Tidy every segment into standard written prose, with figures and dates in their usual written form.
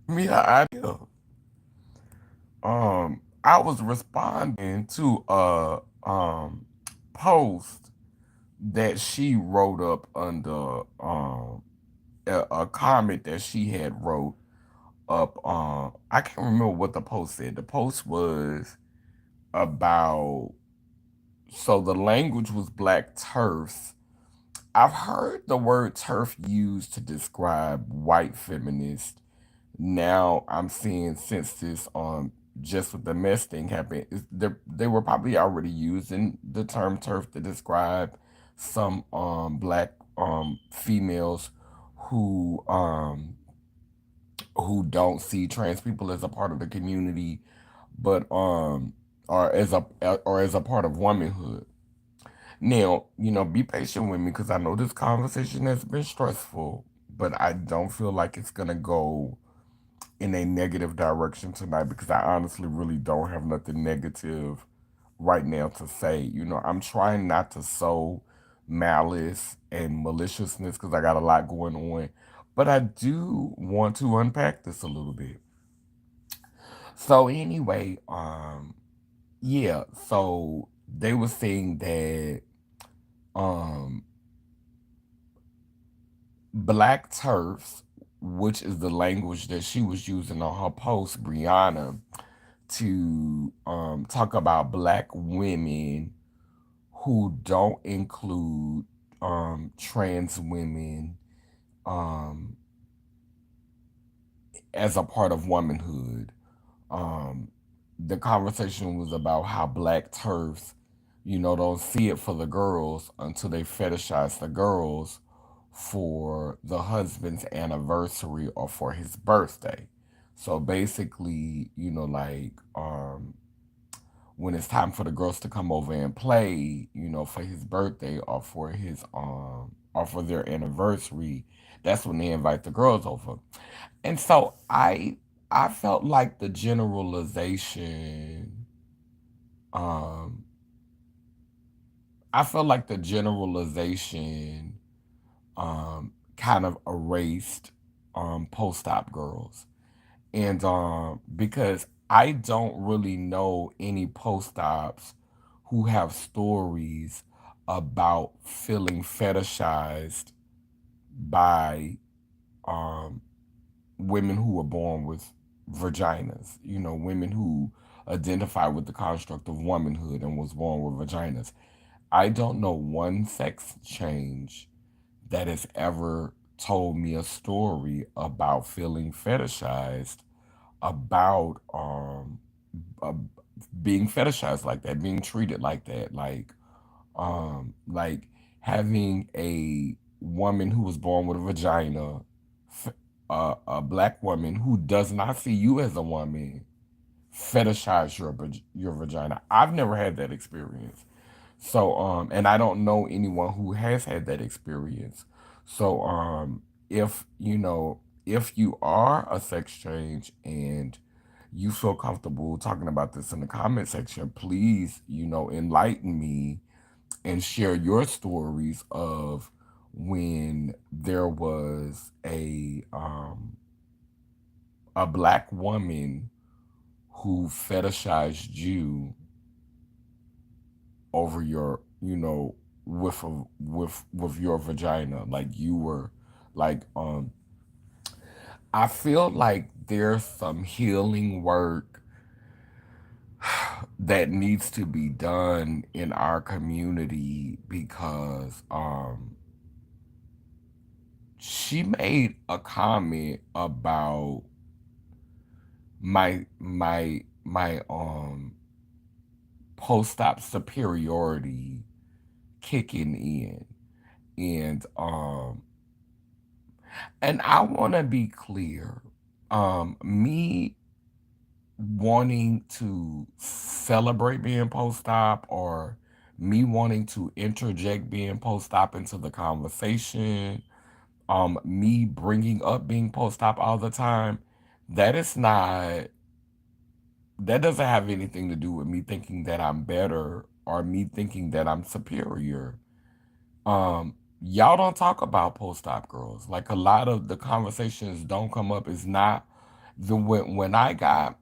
me an idea. I was responding to a post that she wrote up under a comment that she had wrote up. I can't remember what the post said. The post was about, so the language was black turfs. I've heard the word turf used to describe white feminists. Now I'm seeing since this just with the mess thing happened, they were probably already using the term turf to describe some black females who um who don't see trans people as a part of the community, but or as a part of womanhood. Now, be patient with me because I know this conversation has been stressful, but I don't feel like it's gonna go in a negative direction tonight because I honestly really don't have nothing negative right now to say. I'm trying not to sow malice and maliciousness because I got a lot going on, but I do want to unpack this a little bit. So anyway, yeah, so they were saying that um black turfs, which is the language that she was using on her post, Brianna, to talk about black women who don't include trans women um, as a part of womanhood. Um, the conversation was about how black turfs, don't see it for the girls until they fetishize the girls for the husband's anniversary or for his birthday. So basically, when it's time for the girls to come over and play, for his birthday or for their anniversary, that's when they invite the girls over. And so I felt like the generalization um I felt like the generalization kind of erased post-op girls. And because I don't really know any post-ops who have stories about feeling fetishized by um women who were born with vaginas, women who identify with the construct of womanhood and was born with vaginas. I don't know one sex change that has ever told me a story about feeling fetishized, about uh, being fetishized like that, being treated like that, like having a woman who was born with a vagina, a black woman who does not see you as a woman, fetishize your vagina. I've never had that experience. So and I don't know anyone who has had that experience. So if you are a sex change and you feel comfortable talking about this in the comment section, please, enlighten me and share your stories of when there was a black woman who fetishized you over your, with your vagina, like you were, like I feel like there's some healing work that needs to be done in our community because she made a comment about my post-op superiority kicking in, and I want to be clear. Me wanting to celebrate being post-op, or me wanting to interject being post-op into the conversation, me bringing up being post-op all the time, that is not that doesn't have anything to do with me thinking that I'm better or me thinking that I'm superior. Y'all don't talk about post-op girls. Like, a lot of the conversations don't come up. When I got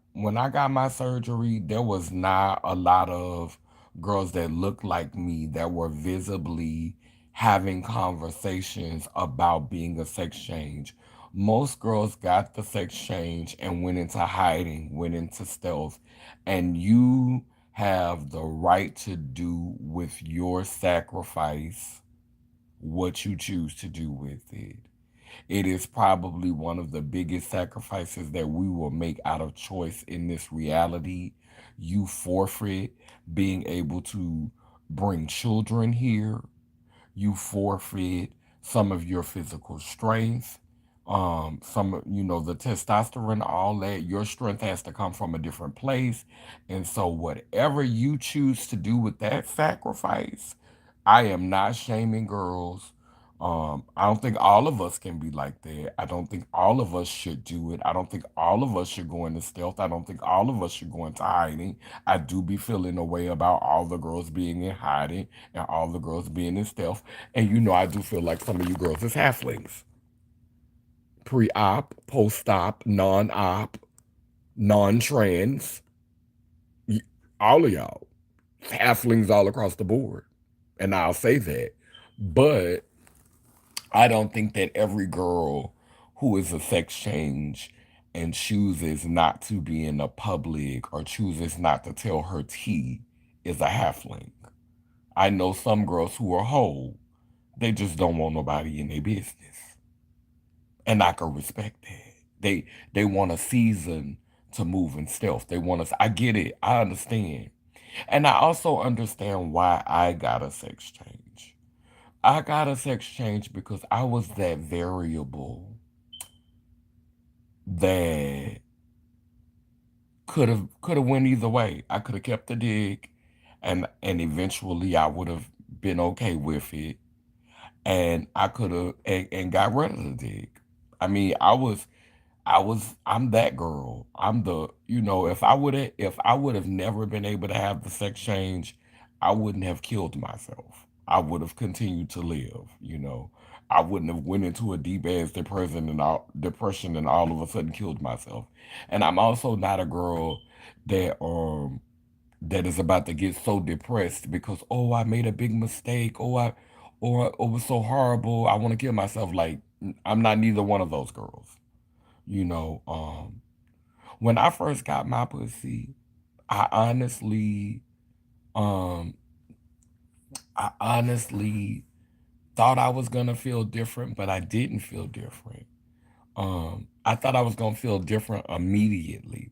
my surgery, there was not a lot of girls that looked like me that were visibly having conversations about being a sex change. Most girls got the sex change and went into hiding, went into stealth, and you have the right to do with your sacrifice what you choose to do with it. It is probably one of the biggest sacrifices that we will make out of choice in this reality. You forfeit being able to bring children here. You forfeit some of your physical strength. The testosterone, all that. Your strength has to come from a different place. And so, whatever you choose to do with that sacrifice, I am not shaming girls. I don't think all of us can be like that. I don't think all of us should do it. I don't think all of us should go into stealth. I don't think all of us should go into hiding. I do be feeling a way about all the girls being in hiding and all the girls being in stealth. And I do feel like some of you girls is halflings. Pre-op, post-op, non-op, non-trans. All of y'all. Halflings all across the board. And I'll say that. But I don't think that every girl who is a sex change and chooses not to be in the public or chooses not to tell her tea is a halfling. I know some girls who are whole. They just don't want nobody in their business. And I can respect that. They want a season to move in stealth. They want us. I get it. I understand. And I also understand why I got a sex change. I got a sex change because I was that variable that could have went either way. I could have kept the dick and eventually I would have been okay with it. And I could have and got rid of the dick. I mean, I'm that girl. I'm the if I would have never been able to have the sex change, I wouldn't have killed myself. I would have continued to live. I wouldn't have went into a deep ass depression and all of a sudden killed myself. And I'm also not a girl that that is about to get so depressed because I made a big mistake, or it was so horrible, I want to kill myself. Like I'm not neither one of those girls. You know, when I first got my pussy, I honestly, um, I honestly thought I was gonna feel different, but I didn't feel different. I thought I was gonna feel different immediately.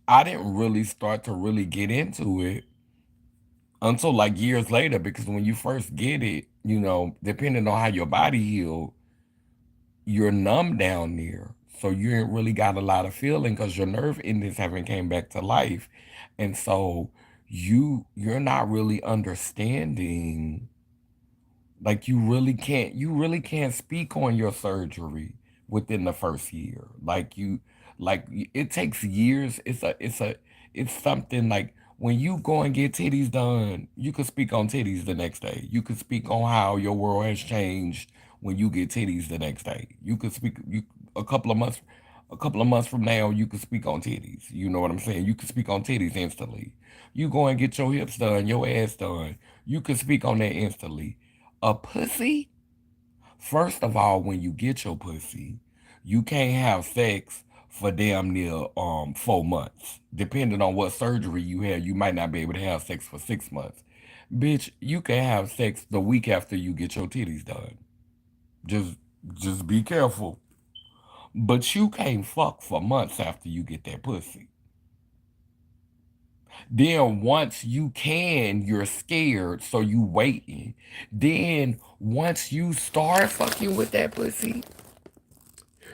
I didn't really start to really get into it until like years later because when you first get it, depending on how your body healed, you're numb down there. So you ain't really got a lot of feeling because your nerve endings haven't came back to life. And so you're not really understanding, like you really can't speak on your surgery within the first year. It takes years. It's something like when you go and get titties done, you could speak on titties the next day. You could speak on how your world has changed when you get titties the next day. You could speak you a couple of months a couple of months from now, you could speak on titties. You know what I'm saying? You could speak on titties instantly. You go and get your hips done, your ass done. You could speak on that instantly. A pussy? First of all, when you get your pussy, you can't have sex for damn near 4 months. Depending on what surgery you have, you might not be able to have sex for 6 months. Bitch, you can have sex the week after you get your titties done. Just just be careful. But you can't fuck for months after you get that pussy. Then once you can, you're scared, so you waiting. Then once you start fucking with that pussy,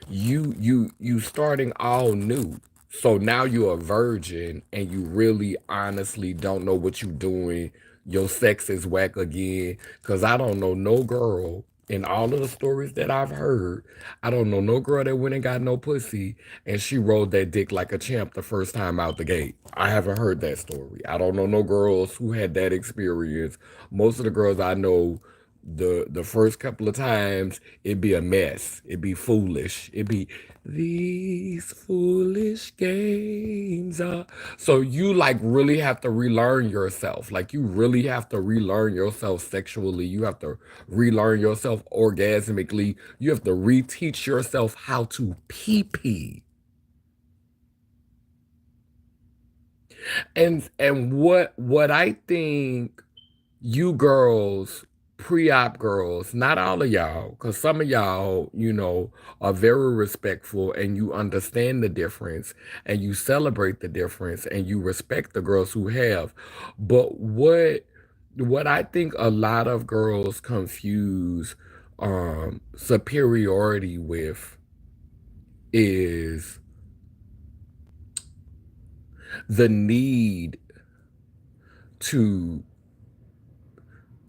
you starting all new. So now you're a virgin and you really honestly don't know what you doing. Your sex is whack again. Cause I don't know no girl in all of the stories that I've heard. I don't know no girl that went and got no pussy and she rode that dick like a champ the first time out the gate. I haven't heard that story. I don't know no girls who had that experience. Most of the girls I know The first couple of times it'd be a mess. It'd be foolish. It'd be these foolish games are. So you like really have to relearn yourself. Like you really have to relearn yourself sexually. You have to relearn yourself orgasmically. You have to reteach yourself how to pee pee. And what I think you girls, pre-op girls, not all of y'all, because some of y'all, are very respectful and you understand the difference and you celebrate the difference and you respect the girls who have. But what I think a lot of girls confuse superiority with is the need to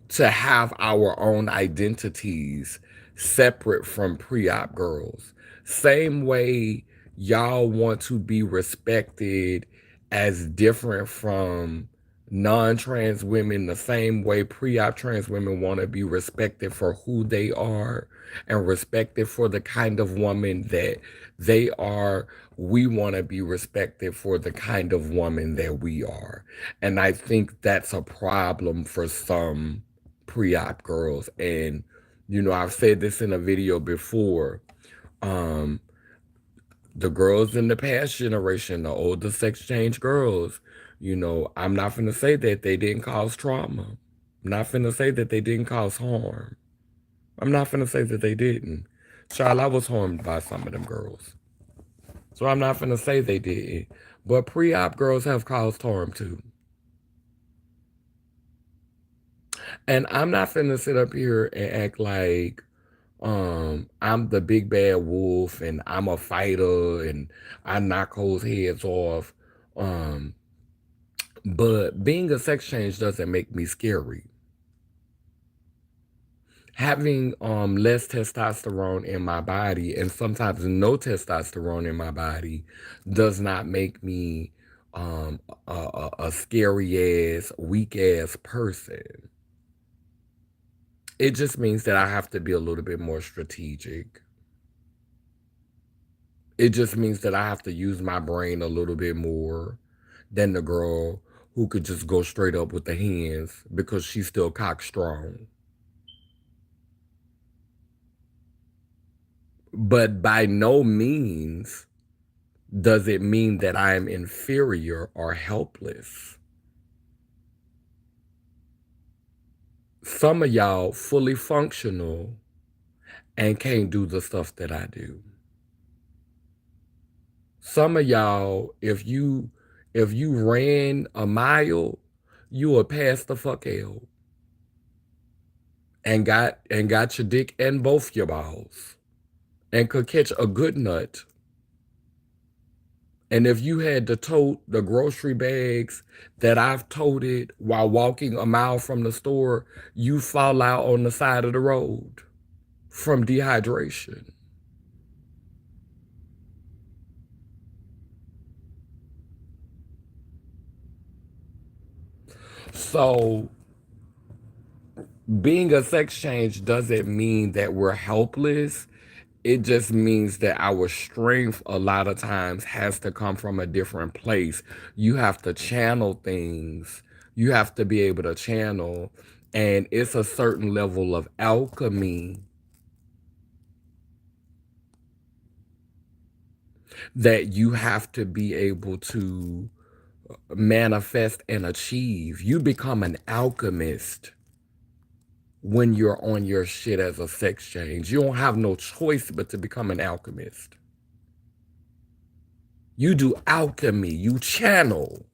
to have our own identities separate from pre-op girls. Same way y'all want to be respected as different from non-trans women, the same way pre-op trans women want to be respected for who they are and respected for the kind of woman that they are. We want to be respected for the kind of woman that we are. And I think that's a problem for some pre-op girls. And I've said this in a video before. um the girls in the past generation, the older sex change girls, I'm not gonna say that they didn't cause trauma. I'm not gonna say that they didn't cause harm. I'm not gonna say that they didn't. Child, I was harmed by some of them girls, so I'm not gonna say they didn't. But pre-op girls have caused harm too. And I'm not finna sit up here and act like I'm the big bad wolf and I'm a fighter and I knock hoes heads off. Um but being a sex change doesn't make me scary. Having less testosterone in my body and sometimes no testosterone in my body does not make me a scary ass weak ass person. It just means that I have to be a little bit more strategic. It just means that I have to use my brain a little bit more than the girl who could just go straight up with the hands because she's still cock strong. But by no means does it mean that I am inferior or helpless. Some of y'all fully functional and can't do the stuff that I do. Some of y'all, if you ran a mile, you would pass the fuck out and got your dick and both your balls and could catch a good nut. And if you had to tote the grocery bags that I've toted while walking a mile from the store, you fall out on the side of the road from dehydration. So being a sex change doesn't mean that we're helpless. It just means that our strength a lot of times has to come from a different place. You have to channel things. You have to be able to channel. And it's a certain level of alchemy that you have to be able to manifest and achieve. You become an alchemist when you're on your shit as a sex change. You don't have no choice but to become an alchemist. You do alchemy, you channel.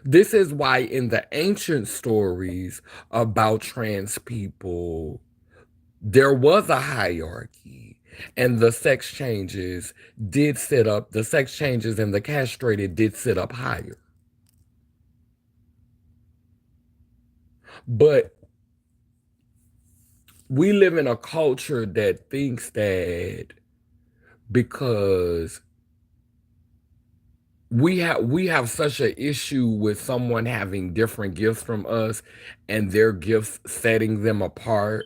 This is why in the ancient stories about trans people, there was a hierarchy. And the sex changes and the castrated did sit up higher. But we live in a culture that thinks that because We have such an issue with someone having different gifts from us and their gifts setting them apart.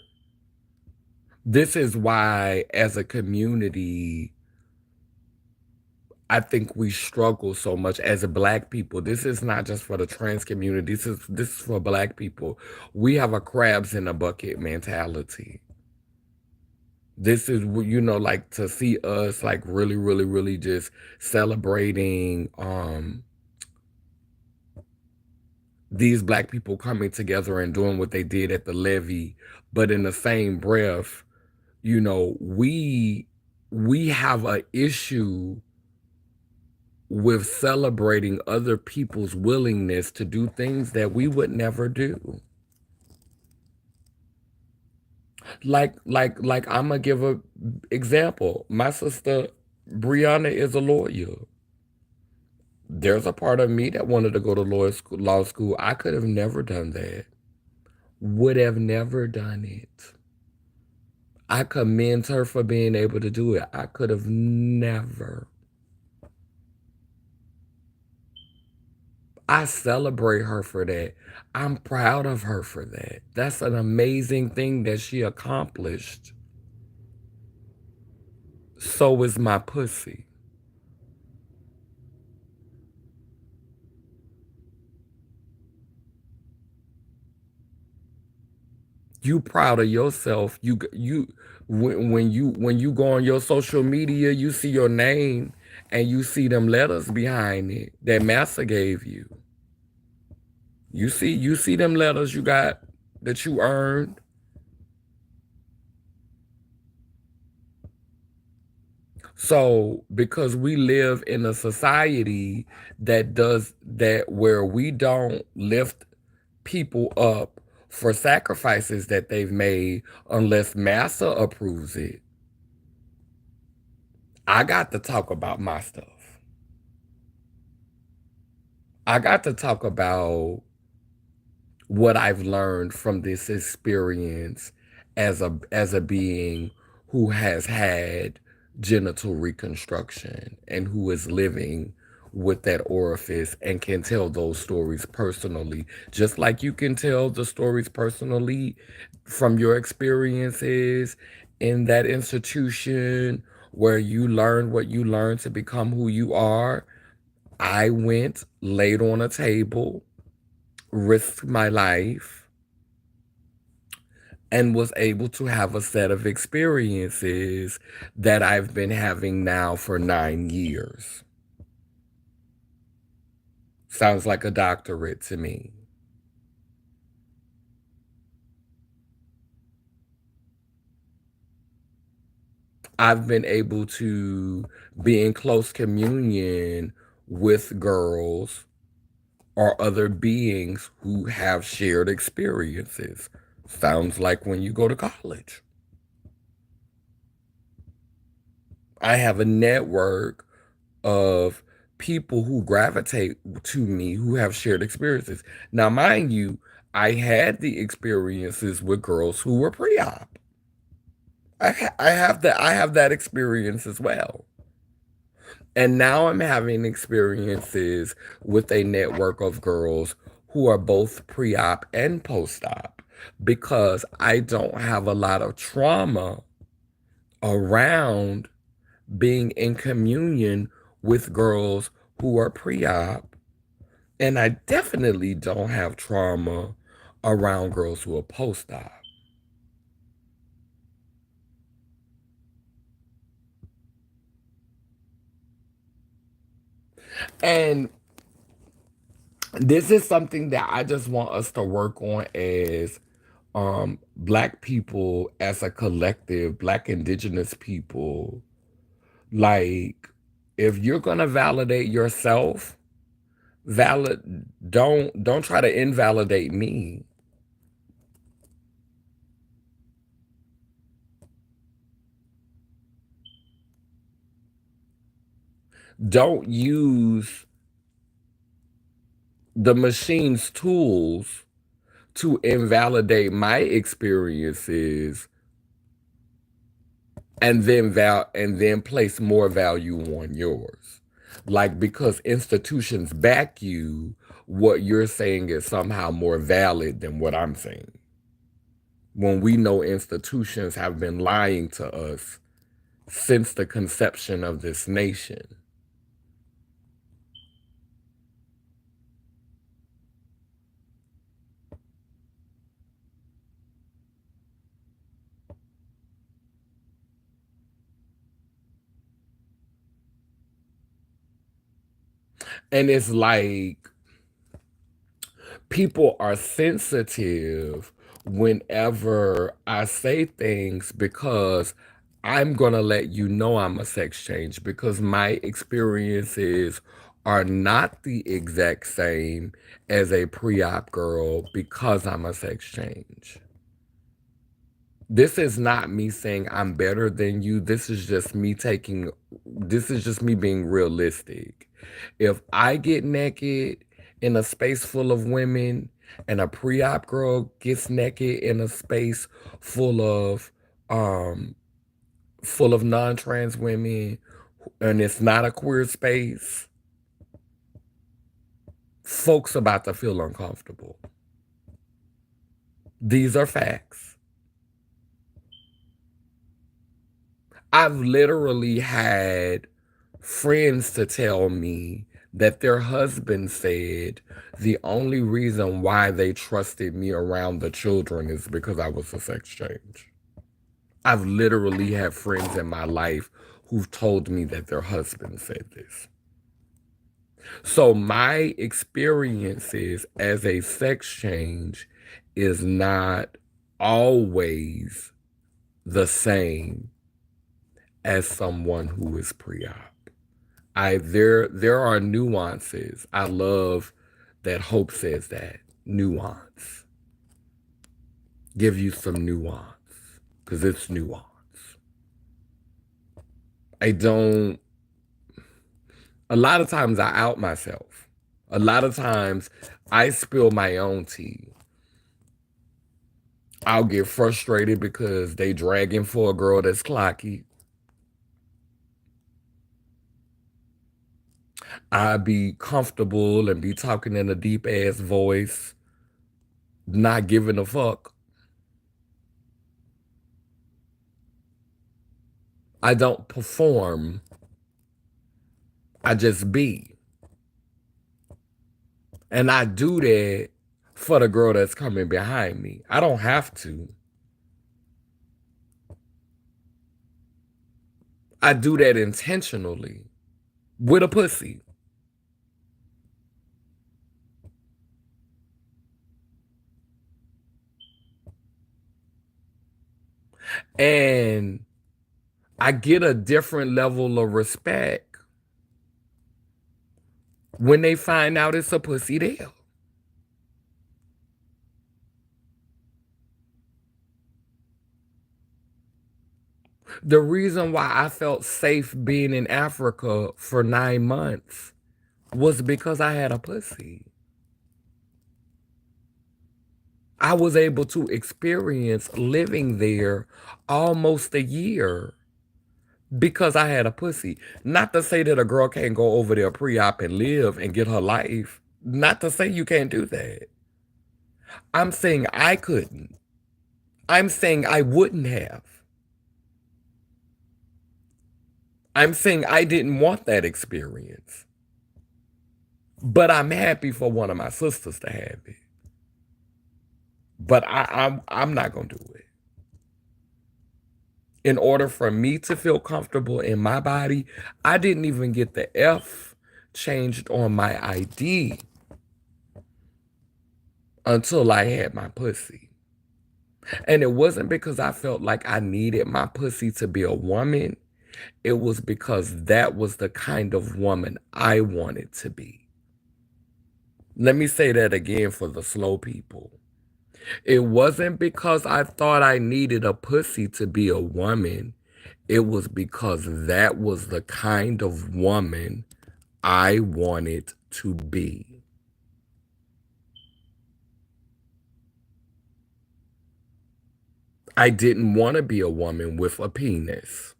This is why, as a community, I think we struggle so much as a Black people. This is not just for the trans community. This is for Black people. We have a crabs in a bucket mentality. This is like, to see us like really, really, really just celebrating these Black people coming together and doing what they did at the levee, but in the same breath, we have a issue with celebrating other people's willingness to do things that we would never do. Like I'm gonna give a example. My sister Brianna is a lawyer. There's a part of me that wanted to go to law school. I could have never done that. Would have never done it. I commend her for being able to do it. I could have never. I celebrate her for that. I'm proud of her for that. That's an amazing thing that she accomplished. So is my pussy. You proud of yourself. When you go on your social media, you see your name and you see them letters behind it that Massa gave you. You see them letters you got that you earned. So, because we live in a society that does that, where we don't lift people up for sacrifices that they've made unless Massa approves it, I got to talk about my stuff. I got to talk about what I've learned from this experience as a being who has had genital reconstruction and who is living with that orifice and can tell those stories personally, just like you can tell the stories personally from your experiences in that institution where you learn what you learn to become who you are. I went, laid on a table, risked my life, and was able to have a set of experiences that I've been having now for 9 years. Sounds like a doctorate to me. I've been able to be in close communion with girls or other beings who have shared experiences. Sounds like when you go to college. I have a network of people who gravitate to me who have shared experiences. Now, mind you, I had the experiences with girls who were pre-op. I have that experience as well. And now I'm having experiences with a network of girls who are both pre-op and post-op because I don't have a lot of trauma around being in communion with girls who are pre-op, and I definitely don't have trauma around girls who are post-op. And this is something that I just want us to work on as Black people, as a collective, Black indigenous people. Like, if you're gonna validate yourself, valid don't try to invalidate me. Don't use the machine's tools to invalidate my experiences and then place more value on yours. Like, because institutions back you, what you're saying is somehow more valid than what I'm saying. When we know institutions have been lying to us since the conception of this nation. And it's like people are sensitive whenever I say things because I'm going to let you know I'm a sex change because my experiences are not the exact same as a pre-op girl because I'm a sex change. This is not me saying I'm better than you. This is just me being realistic. If I get naked in a space full of women and a pre-op girl gets naked in a space full of, um, full of non-trans women and it's not a queer space, folks about to feel uncomfortable. These are facts. I've literally had friends to tell me that their husband said the only reason why they trusted me around the children is because I was a sex change. I've literally had friends in my life who've told me that their husband said this. So my experiences as a sex change is not always the same as someone who is pre-op. There are nuances. I love that Hope says that. Nuance. Give you some nuance. Because it's nuance. I don't a lot of times I out myself. A lot of times I spill my own tea. I'll get frustrated because they dragging for a girl that's clocky. I be comfortable and be talking in a deep ass voice, not giving a fuck. I don't perform. I just be. And I do that for the girl that's coming behind me. I don't have to. I do that intentionally with a pussy. And I get a different level of respect when they find out it's a pussy there. The reason why I felt safe being in Africa for 9 months was because I had a pussy. I was able to experience living there almost a year because I had a pussy. Not to say that a girl can't go over there pre-op and live and get her life. Not to say you can't do that. I'm saying I couldn't. I'm saying I wouldn't have. I'm saying I didn't want that experience. But I'm happy for one of my sisters to have it. But I'm not gonna do it. In order for me to feel comfortable in my body, I didn't even get the F changed on my ID until I had my pussy. And it wasn't because I felt like I needed my pussy to be a woman. It was because that was the kind of woman I wanted to be. Let me say that again for the slow people. It wasn't because I thought I needed a pussy to be a woman. It was because that was the kind of woman I wanted to be. I didn't want to be a woman with a penis.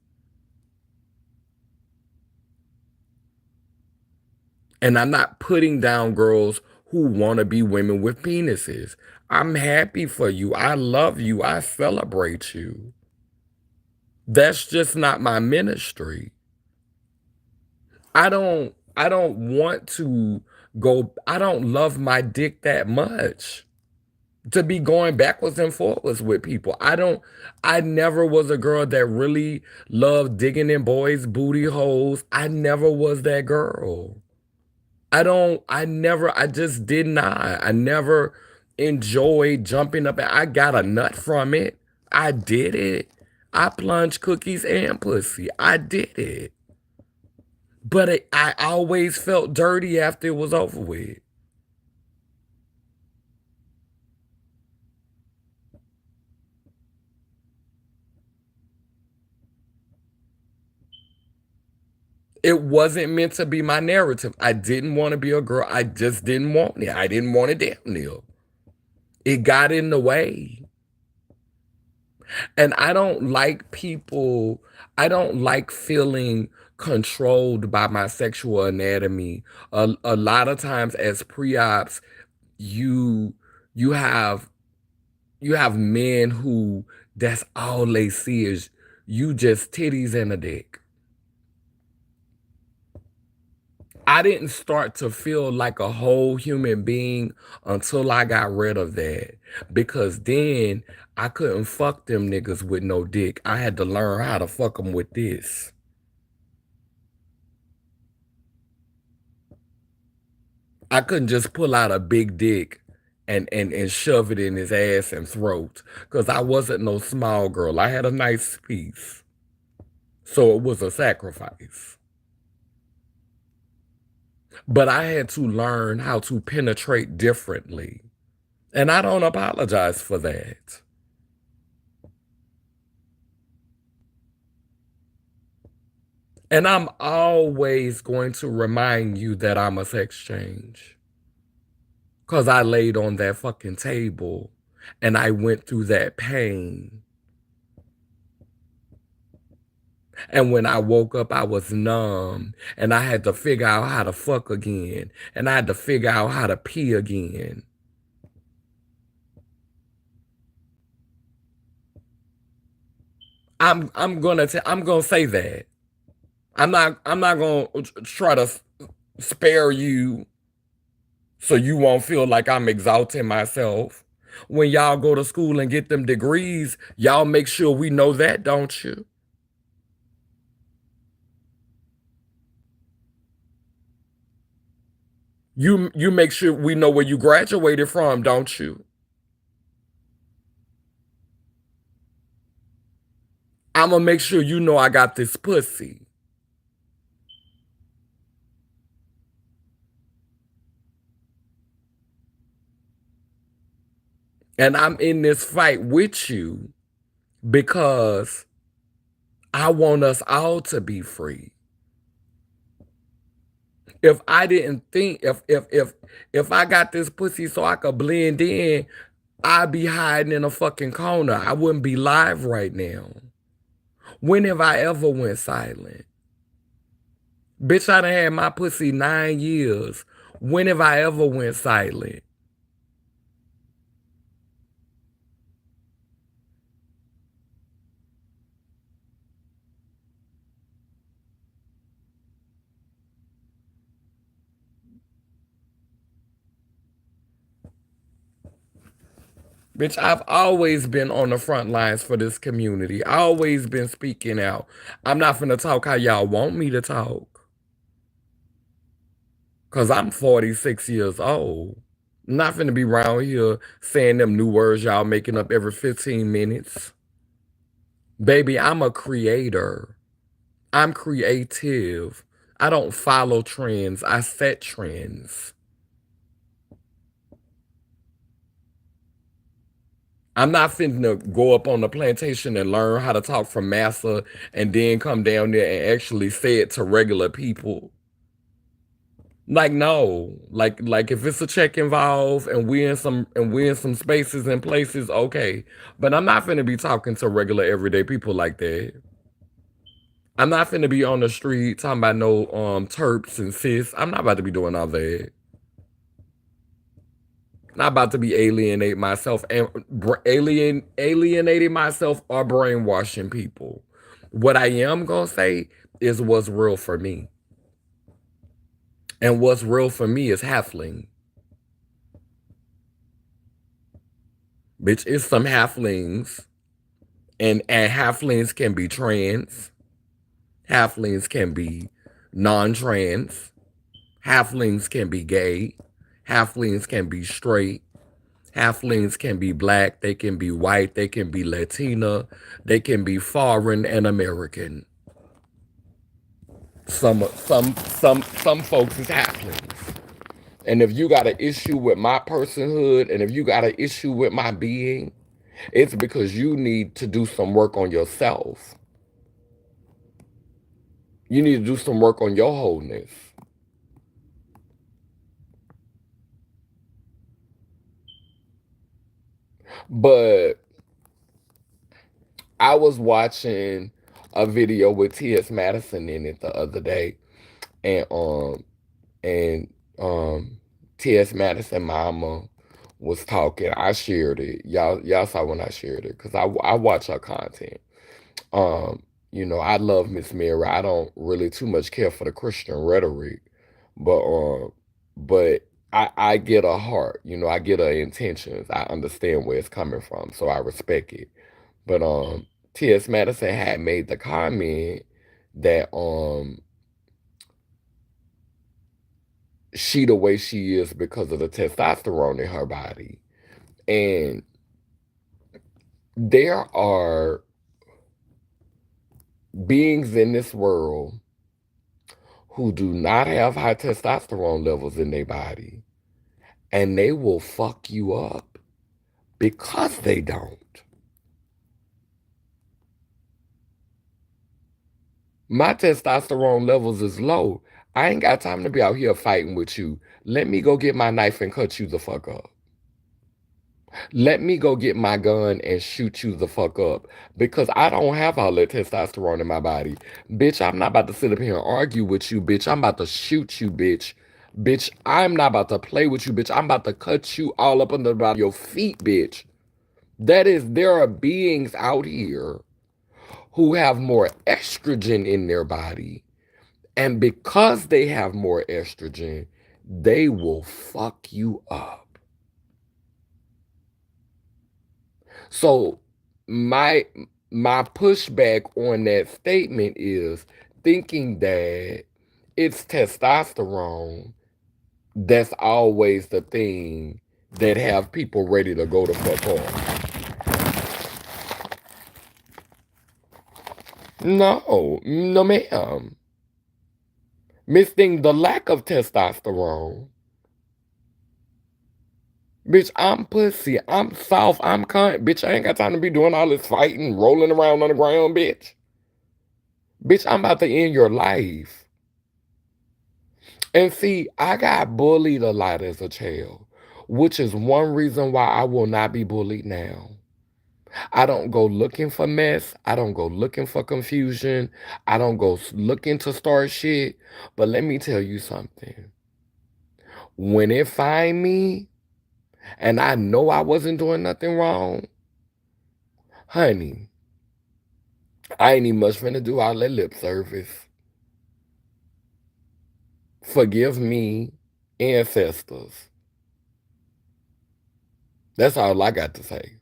And I'm not putting down girls who want to be women with penises. I'm happy for you. I love you. I celebrate you. That's just not my ministry. I don't want to I don't love my dick that much to be going backwards and forwards with people. I never was a girl that really loved digging in boys' booty holes. I never was that girl. I just did not. I never enjoyed jumping up and I got a nut from it. I did it. I plunged cookies and pussy. I did it. But I always felt dirty after it was over with. It wasn't meant to be my narrative. I didn't want to be a girl. I just didn't want it. I didn't want it damn near. It got in the way. And I don't like feeling controlled by my sexual anatomy. A lot of times as pre-ops, you you have you have men who that's all they see is you just titties and a dick. I didn't start to feel like a whole human being until I got rid of that. Because then I couldn't fuck them niggas with no dick. I had to learn how to fuck them with this. I couldn't just pull out a big dick and shove it in his ass and throat. Because I wasn't no small girl. I had a nice piece. So it was a sacrifice. But I had to learn how to penetrate differently. And I don't apologize for that. And I'm always going to remind you that I'm a sex change. Because I laid on that fucking table and I went through that pain. And when I woke up, I was numb and I had to figure out how to fuck again. And I had to figure out how to pee again. I'm gonna say that. I'm not gonna try to spare you so you won't feel like I'm exalting myself. When y'all go to school and get them degrees, y'all make sure we know that, don't you? You make sure we know where you graduated from, don't you? I'm gonna make sure you know I got this pussy. And I'm in this fight with you because I want us all to be free. If I didn't think if I got this pussy so I could blend in, I'd be hiding in a fucking corner. I wouldn't be live right now. When have I ever went silent? Bitch, I done had my pussy 9 years. When have I ever went silent? Bitch, I've always been on the front lines for this community. Always been speaking out. I'm not finna talk how y'all want me to talk. Cause I'm 46 years old. I'm not finna be around here saying them new words y'all making up every 15 minutes. Baby, I'm a creator. I'm creative. I don't follow trends. I set trends. I'm not finna go up on the plantation and learn how to talk from massa and then come down there and actually say it to regular people. Like no, like if it's a check involved and we're in some spaces and places, okay. But I'm not finna be talking to regular everyday people like that. I'm not finna be on the street talking about no terps and cis. I'm not about to be doing all that. Not about to be alienate myself and alienating myself or brainwashing people. What I am gonna say is what's real for me. And what's real for me is halfling. Bitch, it's some halflings. And halflings can be trans. Halflings can be non-trans. Halflings can be gay. Halflings can be straight. Halflings can be black. They can be white. They can be Latina. They can be foreign and American. Some folks is halflings. And if you got an issue with my personhood, and if you got an issue with my being, it's because you need to do some work on yourself. You need to do some work on your wholeness. But I was watching a video with T.S. Madison in it the other day, and and um T.S. Madison mama was talking. I shared it. Y'all saw when I shared it because I watch her content. Um, I love Miss Mary. I don't really too much care for the Christian rhetoric, but I get her heart. I get her intentions. I understand where it's coming from, so I respect it. But T.S. Madison had made the comment that she the way she is because of the testosterone in her body. And there are beings in this world who do not have high testosterone levels in their body, and they will fuck you up because they don't. My testosterone levels is low. I ain't got time to be out here fighting with you. Let me go get my knife and cut you the fuck up. Let me go get my gun and shoot you the fuck up because I don't have all that testosterone in my body. Bitch, I'm not about to sit up here and argue with you, bitch. I'm about to shoot you, bitch. Bitch, I'm not about to play with you, bitch. I'm about to cut you all up under your feet, bitch. There are beings out here who have more estrogen in their body. And because they have more estrogen, they will fuck you up. So my my pushback on that statement is thinking that it's testosterone that's always the thing that have people ready to go to fuck off. No, no ma'am. Missing the lack of testosterone. Bitch, I'm pussy. I'm soft. I'm cunt. Bitch, I ain't got time to be doing all this fighting, rolling around on the ground, bitch. Bitch, I'm about to end your life. And see, I got bullied a lot as a child, which is one reason why I will not be bullied now. I don't go looking for mess. I don't go looking for confusion. I don't go looking to start shit. But let me tell you something. When it find me and I know I wasn't doing nothing wrong, honey, I ain't even much finna do all that lip service. Forgive me, ancestors. That's all I got to say.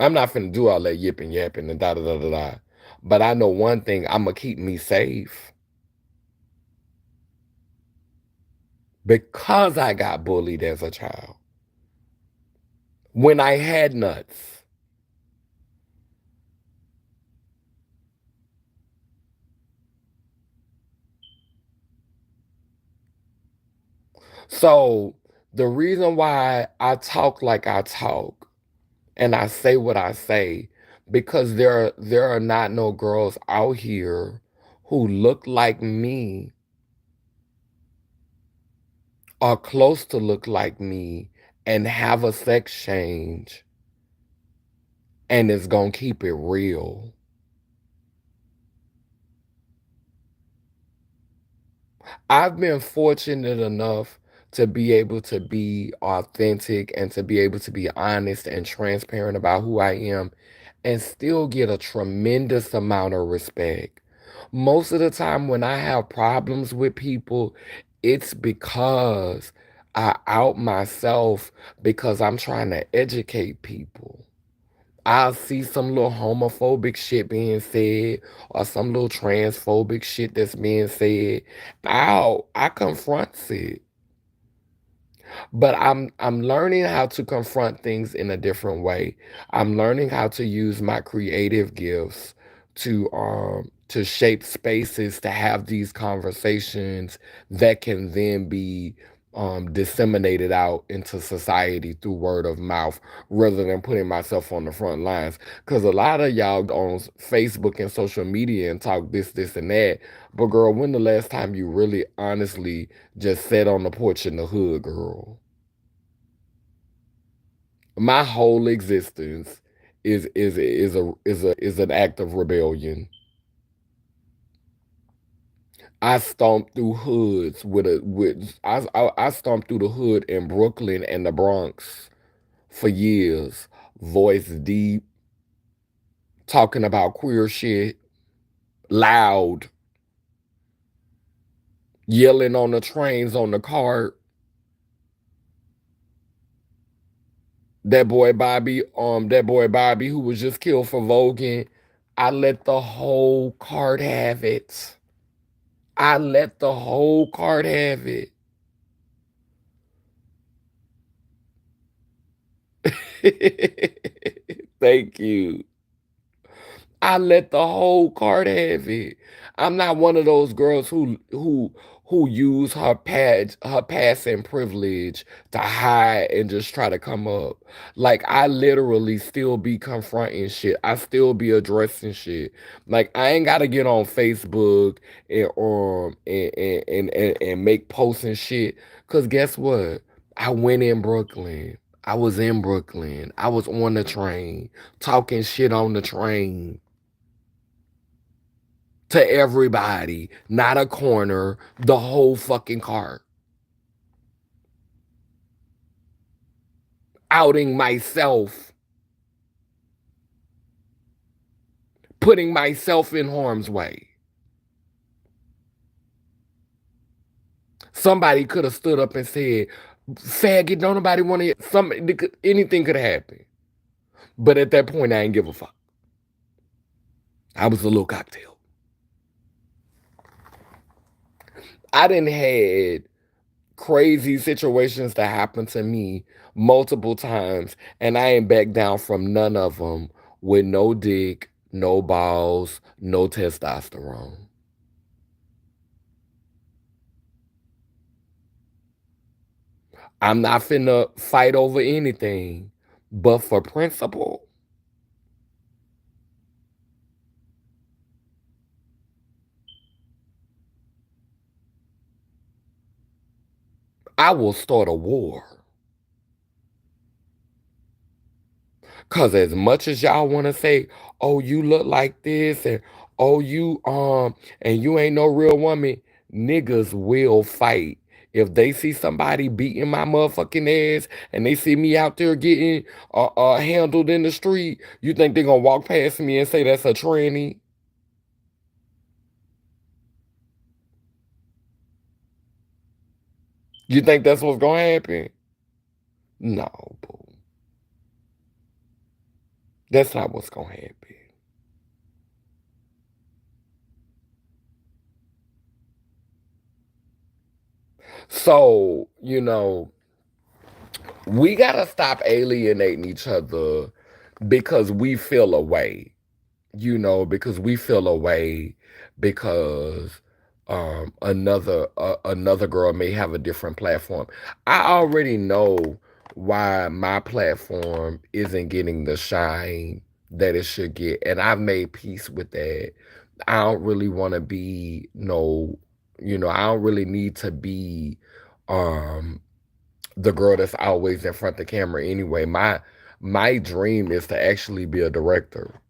I'm not finna do all that yipping yapping and da da da da da. But I know one thing, I'ma keep me safe. Because I got bullied as a child. When I had nuts. So the reason why I talk like I talk and I say what I say, because there are not no girls out here who look like me or close to look like me and have a sex change and it's gonna keep it real. I've been fortunate enough to be able to be authentic and to be able to be honest and transparent about who I am and still get a tremendous amount of respect. Most of the time, when I have problems with people, it's because I out myself because I'm trying to educate people. I'll see some little homophobic shit being said or some little transphobic shit that's being said. I confront it. But I'm learning how to confront things in a different way. I'm learning how to use my creative gifts to shape spaces to have these conversations that can then be disseminated out into society through word of mouth rather than putting myself on the front lines. Because a lot of y'all get on Facebook and social media and talk this, and that. But girl, when the last time you really honestly just sat on the porch in the hood, girl? My whole existence is an act of rebellion. I stomped through hoods with I stomped through the hood in Brooklyn and the Bronx for years, voice deep, talking about queer shit, loud, yelling on the trains on the cart. That boy Bobby who was just killed for voguing. I let the whole cart have it. I let the whole cart have it. Thank you. I let the whole card have it. I'm not one of those girls who use her passing privilege to hide and just try to come up. Like I literally still be confronting shit. I still be addressing shit. Like I ain't gotta get on Facebook and make posts and shit. Cause guess what? I went in Brooklyn. I was in Brooklyn. I was on the train, talking shit on the train to everybody, not a corner, the whole fucking car. Outing myself, putting myself in harm's way. Somebody could have stood up and said, faggot, don't nobody want to, anything could happen. But at that point, I ain't give a fuck. I was a little cocktail. I didn't had crazy situations that happened to me multiple times, and I ain't back down from none of them with no dick, no balls, no testosterone. I'm not finna fight over anything, but for principle, I will start a war. Cause as much as y'all want to say, "Oh, you look like this," and "Oh, and you ain't no real woman," niggas will fight. If they see somebody beating my motherfucking ass and they see me out there getting handled in the street, you think they gonna walk past me and say that's a tranny? You think that's what's gonna happen? No, boo. That's not what's gonna happen. So, we gotta stop alienating each other because we feel a way, because we feel a way because another girl may have a different platform. I already know why my platform isn't getting the shine that it should get, and I've made peace with that. I don't really want to be no, I don't really need to be um the girl that's always in front of the camera anyway. My dream is to actually be a director.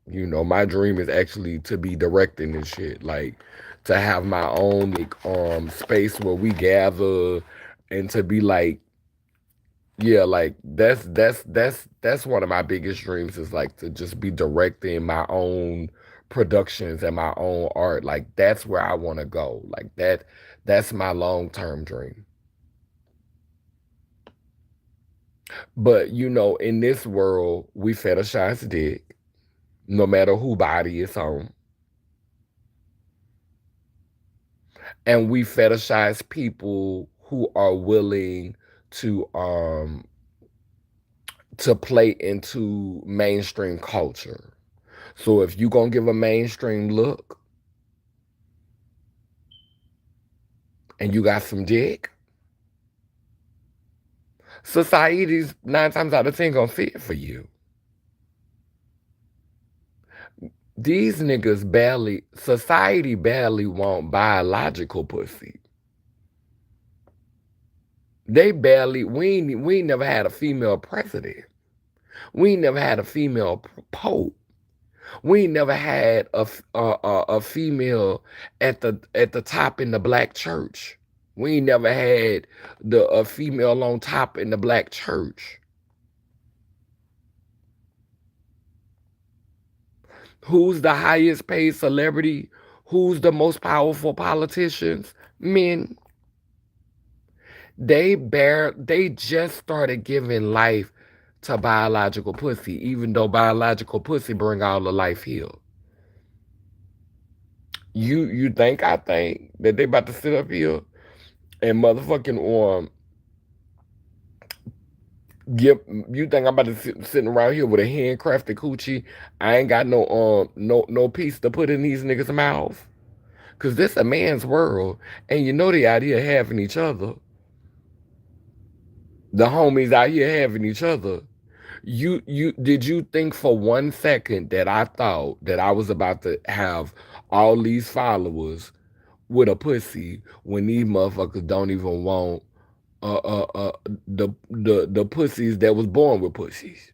My dream is actually to be directing this shit. Like to have my own like space where we gather and to be like, yeah, like that's one of my biggest dreams is like to just be directing my own productions and my own art. Like that's where I want to go. Like that's my long-term dream. But in this world, we fetishize dick, no matter who body it's on. And we fetishize people who are willing to um to play into mainstream culture. So if you gonna give a mainstream look and you got some dick, society's 9 times out of 10 gonna fit for you. These niggas society barely want biological pussy. We ain't never had a female president. We ain't never had a female pope. We ain't never had a female at the top in the black church. We ain't never had a female on top in the black church. Who's the highest paid celebrity? Who's the most powerful politicians? Men. They just started giving life to biological pussy, even though biological pussy bring all the life here. You think I think that they about to sit up here and motherfucking Yep, you think I'm about to sitting around here with a handcrafted coochie? I ain't got no piece to put in these niggas' mouth. Cause this a man's world, and they out here having each other. The homies out here having each other. Did you think for 1 second that I thought that I was about to have all these followers with a pussy when these motherfuckers don't even want the pussies that was born with pussies?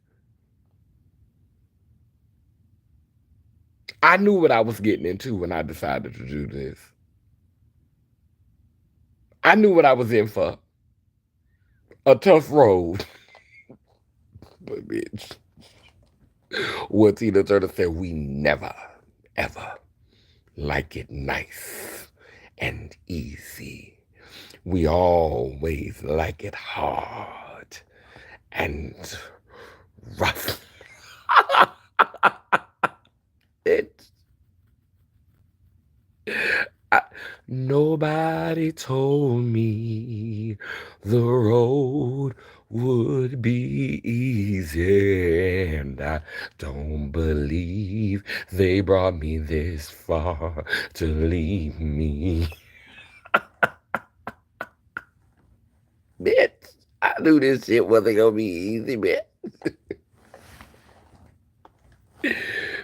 I knew what I was getting into when I decided to do this. I knew what I was in for. A tough road. But bitch, what Tina Turner said, we never, ever like it nice and easy. We always like it hard and rough. It I, Nobody told me the road would be easy, and I don't believe they brought me this far to leave me. Bitch, I knew this shit wasn't gonna be easy, bitch.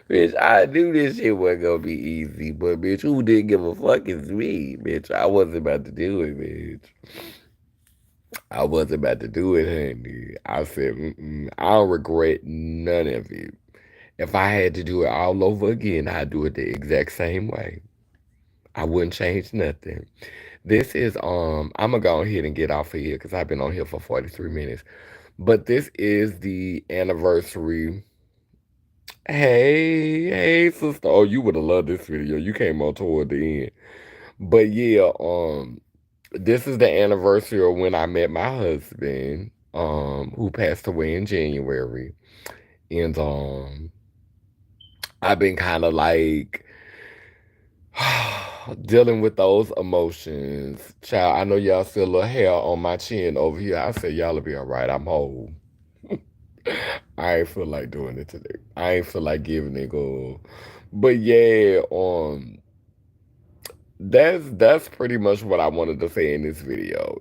Bitch, I knew this shit wasn't gonna be easy, but bitch, who didn't give a fuck is me, bitch. I wasn't about to do it, bitch. I wasn't about to do it, honey. I said, I don't regret none of it. If I had to do it all over again, I'd do it the exact same way. I wouldn't change nothing. This is I'm gonna go ahead and get off of here because I've been on here for 43 minutes. But this is the anniversary. Hey, sister. Oh, you would have loved this video. You came on toward the end. But yeah, this is the anniversary of when I met my husband, who passed away in January. And I've been kind of like dealing with those emotions. Child, I know y'all see a little hair on my chin over here. I said y'all will be all right. I'm whole. I ain't feel like doing it today. I ain't feel like giving it go. But yeah, that's pretty much what I wanted to say in this video.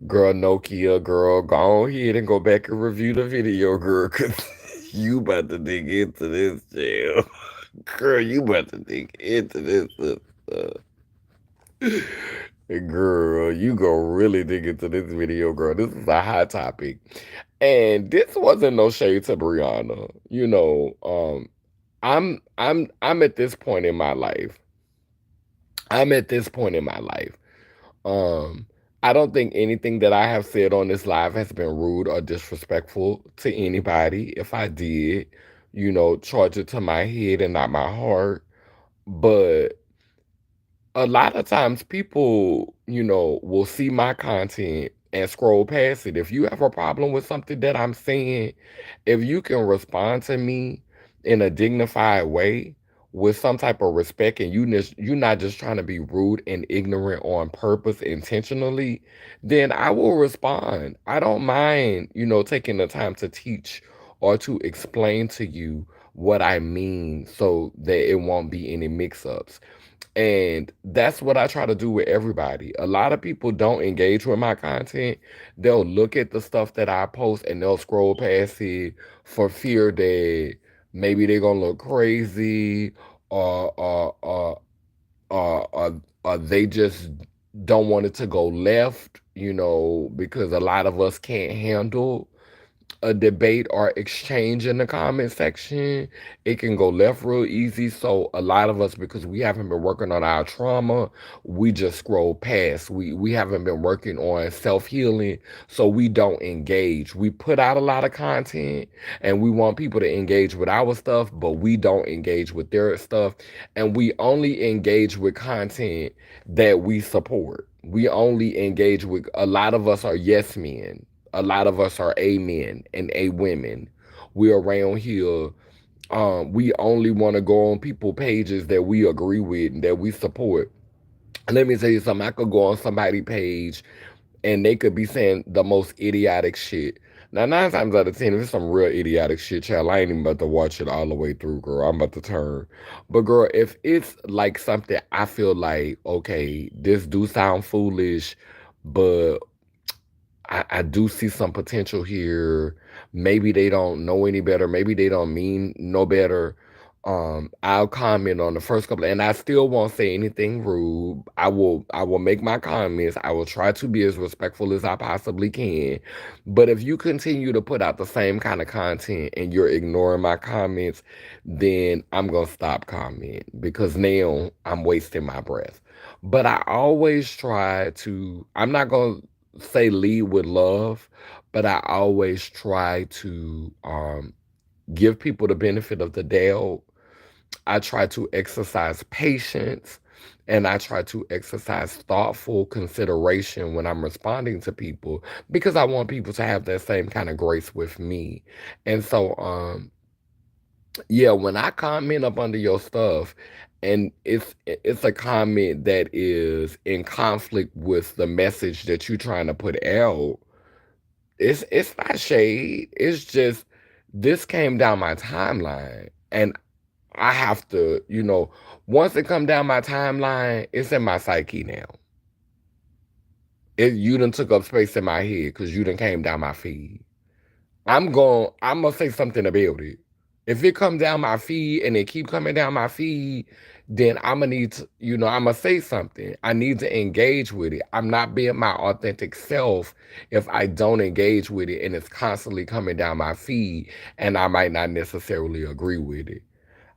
Girl Nokia, girl, go ahead and go back and review the video, girl, cause you about to dig into this jail. Girl, you about to dig into this. Girl, you go really dig into this video, girl. This is a hot topic. And this wasn't no shade to Brianna. I'm at this point in my life. I'm at this point in my life. Um, I don't think anything that I have said on this live has been rude or disrespectful to anybody. If I did, charge it to my head and not my heart. But a lot of times people, will see my content and scroll past it. If you have a problem with something that I'm saying, if you can respond to me in a dignified way with some type of respect, and you're not just trying to be rude and ignorant on purpose intentionally, then I will respond. I don't mind, taking the time to teach or to explain to you what I mean so that it won't be any mix-ups. And that's what I try to do with everybody. A lot of people don't engage with my content. They'll look at the stuff that I post and they'll scroll past it for fear that maybe they're gonna look crazy, or or they just don't want it to go left, because a lot of us can't handle a debate or exchange in the comment section. It can go left real easy. So a lot of us, because we haven't been working on our trauma, we just scroll past. We haven't been working on self-healing, so we don't engage. We put out a lot of content and we want people to engage with our stuff, but we don't engage with their stuff. And we only engage with content that we support. We only engage with, a lot of us are yes men, a lot of us are amen and a women. We around here. We only want to go on people pages that we agree with and that we support. Let me tell you something. I could go on somebody's page and they could be saying the most idiotic shit. Now, 9 times out of 10, if it's some real idiotic shit, child, I ain't even about to watch it all the way through, girl. I'm about to turn. But, girl, if it's like something I feel like, okay, this do sound foolish, but I do see some potential here. Maybe they don't know any better. Maybe they don't mean no better. I'll comment on the first couple, and I still won't say anything rude. I will make my comments. I will try to be as respectful as I possibly can. But if you continue to put out the same kind of content and you're ignoring my comments, then I'm gonna stop commenting because now I'm wasting my breath. But I always try to. I'm not gonna say lead with love, but I always try to give people the benefit of the doubt. I try to exercise patience and I try to exercise thoughtful consideration when I'm responding to people because I want people to have that same kind of grace with me. And so yeah, when I comment up under your stuff and it's a comment that is in conflict with the message that you're trying to put out, it's not shade. It's just this came down my timeline and I have to, once it come down my timeline, it's in my psyche now. You done took up space in my head because you done came down my feed. I'm gonna say something about it. If it come down my feed and it keep coming down my feed, then I'm gonna need to, I'm gonna say something. I need to engage with it. I'm not being my authentic self if I don't engage with it and it's constantly coming down my feed and I might not necessarily agree with it.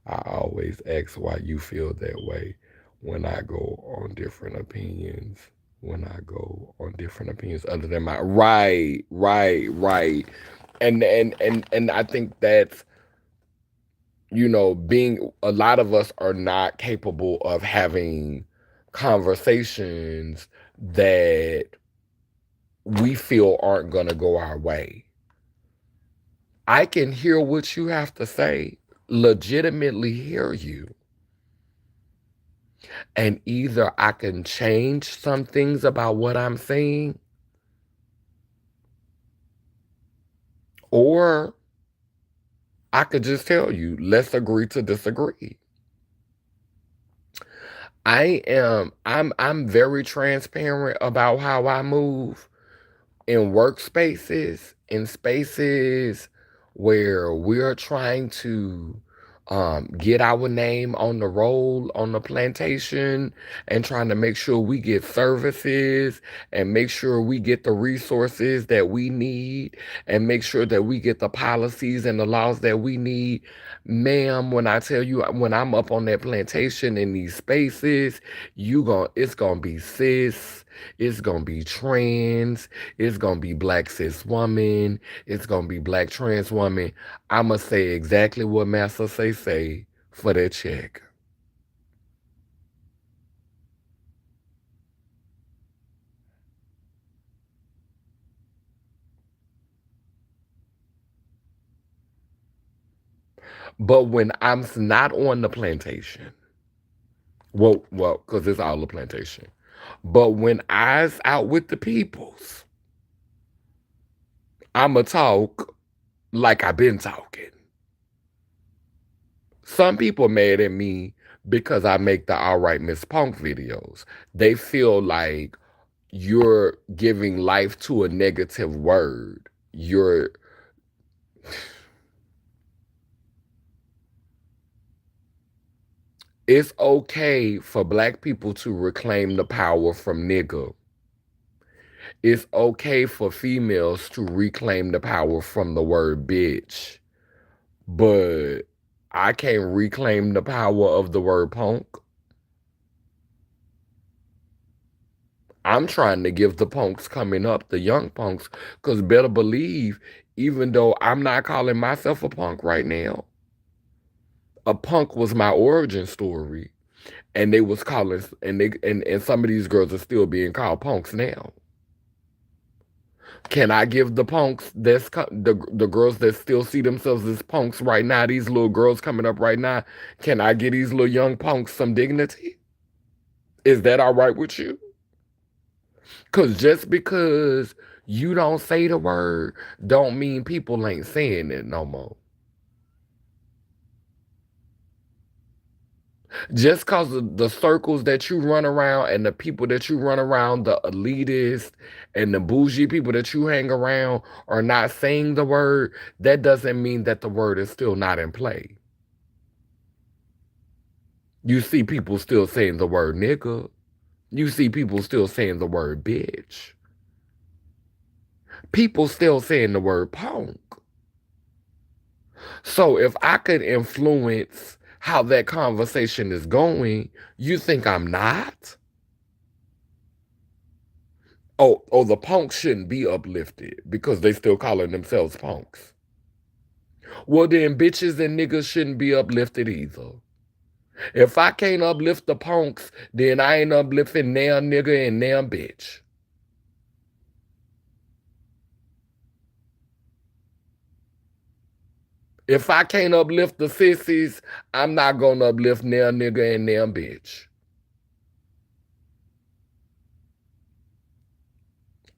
I always ask why you feel that way when I go on different opinions. When I go on different opinions other than my right. And I think that's, being, a lot of us are not capable of having conversations that we feel aren't going to go our way. I can hear what you have to say, legitimately hear you. And either I can change some things about what I'm saying, or I could just tell you, let's agree to disagree. I'm very transparent about how I move in workspaces, in spaces where we're trying to get our name on the roll on the plantation and trying to make sure we get services and make sure we get the resources that we need and make sure that we get the policies and the laws that we need. Ma'am, when I tell you when I'm up on that plantation in these spaces, it's gonna be cis, it's gonna be trans, it's gonna be black cis woman, it's gonna be black trans woman. I'ma say exactly what Master say for that check. But when I'm not on the plantation, because it's all the plantation. But when I's out with the peoples, I'ma talk like I've been talking. Some people mad at me because I make the All Right Miss Punk videos. They feel like you're giving life to a negative word. It's okay for black people to reclaim the power from nigga. It's okay for females to reclaim the power from the word bitch. But I can't reclaim the power of the word punk. I'm trying to give the punks coming up, the young punks, because better believe, even though I'm not calling myself a punk right now, a punk was my origin story. And they was calling, and some of these girls are still being called punks now. Can I give the punks the girls that still see themselves as punks right now, these little girls coming up right now, can I give these little young punks some dignity? Is that all right with you? Cause just because you don't say the word don't mean people ain't saying it no more. Just cause of the circles that you run around and the people that you run around, the elitists and the bougie people that you hang around are not saying the word, that doesn't mean that the word is still not in play. You see people still saying the word nigga. You see people still saying the word bitch. People still saying the word punk. So if I could influence how that conversation is going, you think I'm not? Oh, the punks shouldn't be uplifted because they still calling themselves punks. Well, then bitches and niggas shouldn't be uplifted either. If I can't uplift the punks, then I ain't uplifting damn nigga and damn bitch. If I can't uplift the sissies, I'm not gonna uplift damn nigga and damn bitch.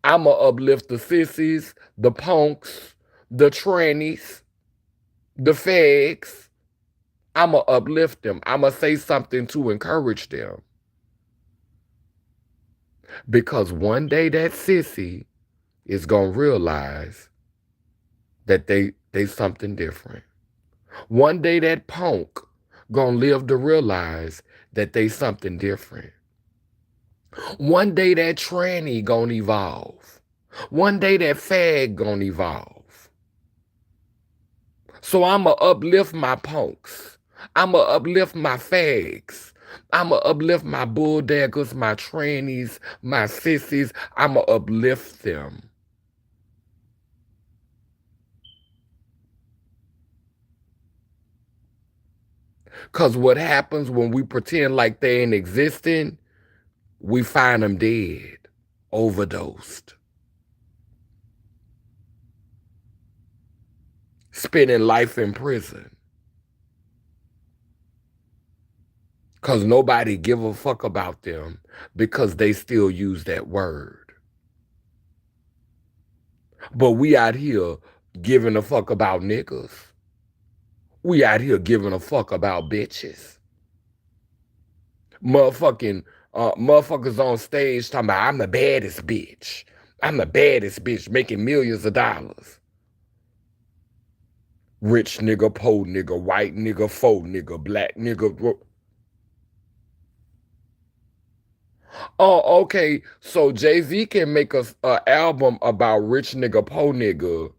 I'ma uplift the sissies, the punks, the trannies, the fags. I'ma uplift them. I'ma say something to encourage them. Because one day that sissy is gonna realize that they something different. One day that punk gonna live to realize that they something different. One day that tranny gonna evolve. One day that fag gonna evolve. So I'ma uplift my punks. I'ma uplift my fags. I'ma uplift my bulldaggers, my trannies, my sissies. I'ma uplift them. Because what happens when we pretend like they ain't existing, we find them dead, overdosed, spending life in prison. Because nobody give a fuck about them because they still use that word. But we out here giving a fuck about niggas. We out here giving a fuck about bitches. Motherfucking motherfuckers on stage talking about I'm the baddest bitch. I'm the baddest bitch making millions of dollars. Rich nigga, poor nigga, white nigga, faux nigga, black nigga. Oh, okay. So Jay-Z can make a album about rich nigga, poor nigga.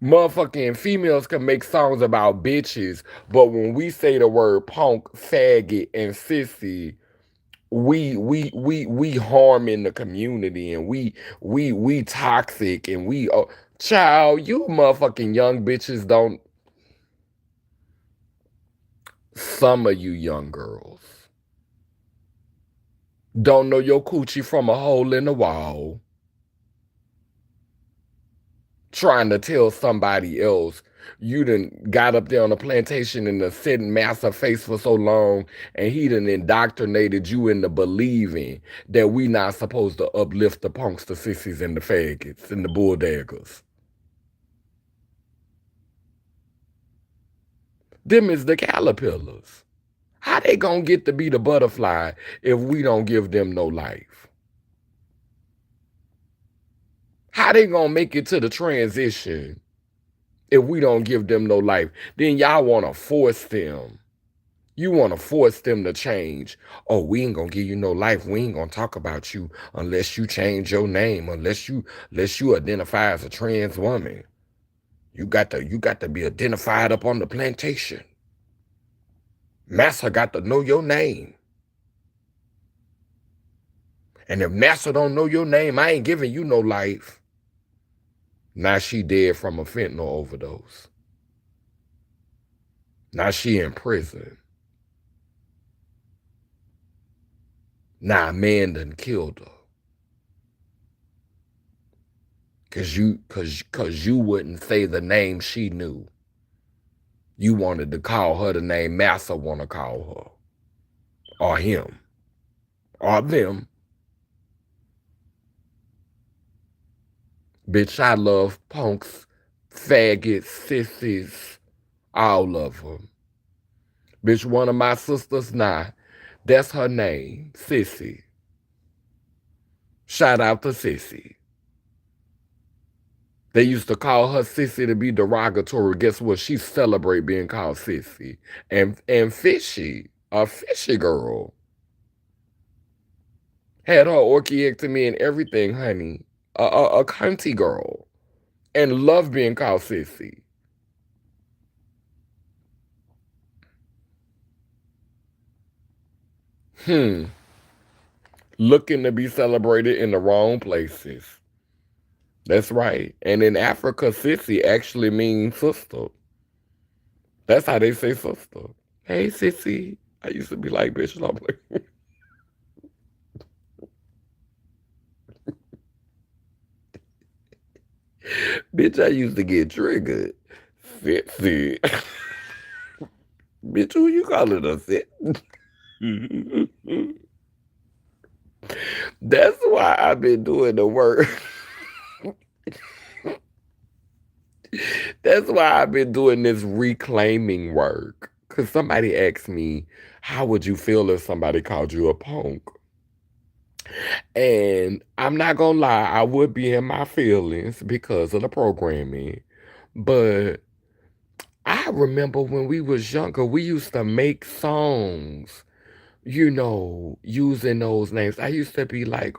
Motherfucking females can make songs about bitches, but when we say the word punk, faggot, and sissy, we harming the community, and we toxic, and we child, you motherfucking young bitches don't. Some of you young girls don't know your coochie from a hole in the wall, trying to tell somebody else you done got up there on a plantation and the sitting massa face for so long, and he done indoctrinated you into believing that we not supposed to uplift the punks, the sissies, and the faggots, and the bulldaggers. Them is the caterpillars. How they gonna get to be the butterfly if we don't give them no life? How they gonna make it to the transition if we don't give them no life? Then y'all wanna force them. You want to force them to change. Oh, we ain't gonna give you no life. We ain't gonna talk about you unless you change your name, unless you identify as a trans woman. You got to be identified up on the plantation. Massa got to know your name. And if Massa don't know your name, I ain't giving you no life. Now she dead from a fentanyl overdose. Now she in prison. Now a man done killed her. Cause you wouldn't say the name she knew. You wanted to call her the name Massa wanna call her. Or him. Or them. Bitch, I love punks, faggots, sissies, all of them. Bitch, one of my sisters, nah, that's her name, Sissy. Shout out to Sissy. They used to call her Sissy to be derogatory. Guess what? She celebrate being called Sissy. And fishy, a fishy girl. Had her orchiectomy and everything, honey. A cunty girl. And love being called Sissy. Hmm. Looking to be celebrated in the wrong places. That's right. And in Africa, Sissy actually means sister. That's how they say sister. Hey, Sissy. I used to be like, bitch, I'm like, bitch, I used to get triggered. Sissy. Bitch, who you calling a sit? That's why I've been doing the work. That's why I've been doing this reclaiming work. Because somebody asked me, how would you feel if somebody called you a punk? And I'm not going to lie, I would be in my feelings because of the programming. But I remember when we was younger, we used to make songs, using those names. I used to be like,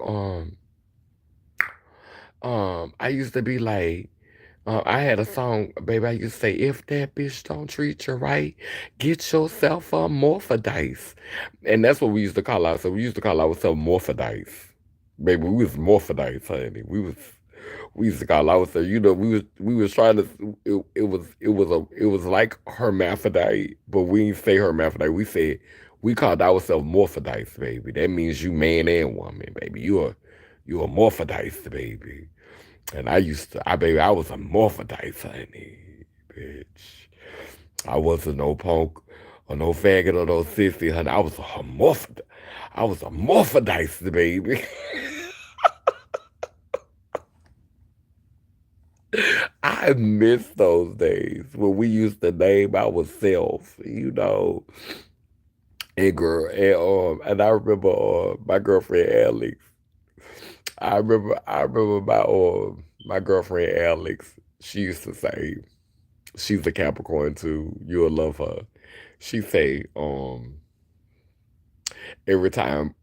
I had a song, baby. I used to say, if that bitch don't treat you right, get yourself a morphodice. And that's what we used to call ourselves. We used to call ourselves morphodice. Baby, we was morphodice, honey. We used to call ourselves, we was trying to, it was like hermaphrodite, but we didn't say hermaphrodite. We called ourselves morphodice, baby. That means you man and woman, baby. You a morphodice, baby. And I was a morphodice, honey, bitch. I wasn't no punk or no faggot or no sissy, honey. I was a morphodice, baby. I miss those days when we used to name ourselves. And I remember my girlfriend Alex. I remember my girlfriend Alex. She used to say, She's a Capricorn too. You'll love her. She say, every time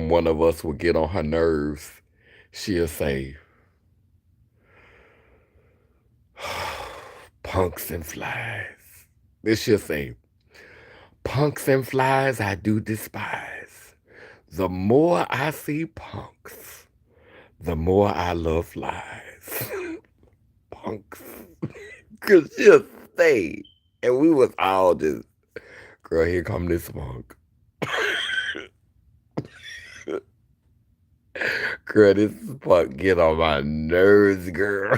one of us would get on her nerves, she'll say, punks and flies. Then she'll say, punks and flies I do despise. The more I see punks, the more I love flies. Punks. Cause she'll say, and we was all just, girl, here come this punk. Girl, this punk get on my nerves, girl.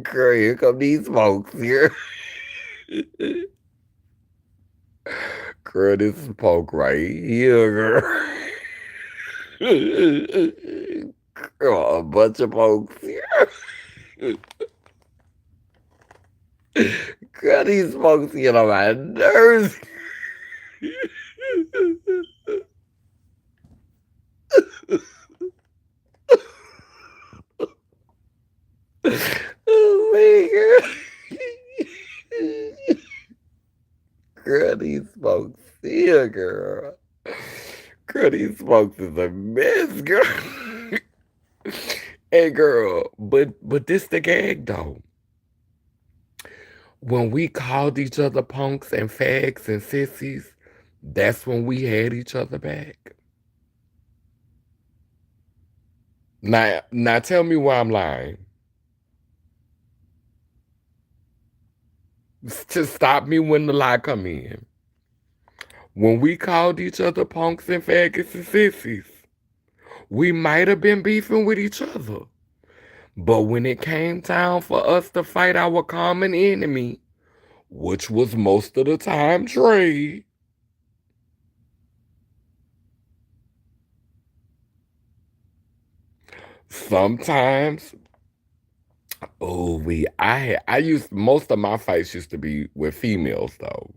Girl, here come these folks here. Girl, this punk right here, girl. Girl, a bunch of folks here. Girl, these folks get on my nerves. Oh my God. Girl, these folks here, girl. Girl, these folks is a mess, girl. Hey, girl, but this the gag though. When we called each other punks and fags and sissies, that's when we had each other back. Now tell me why I'm lying. To stop me when the lie come in. When we called each other punks and faggots and sissies, we might have been beefing with each other. But when it came time for us to fight our common enemy, which was most of the time trade, sometimes, oh, I used, most of my fights used to be with females though.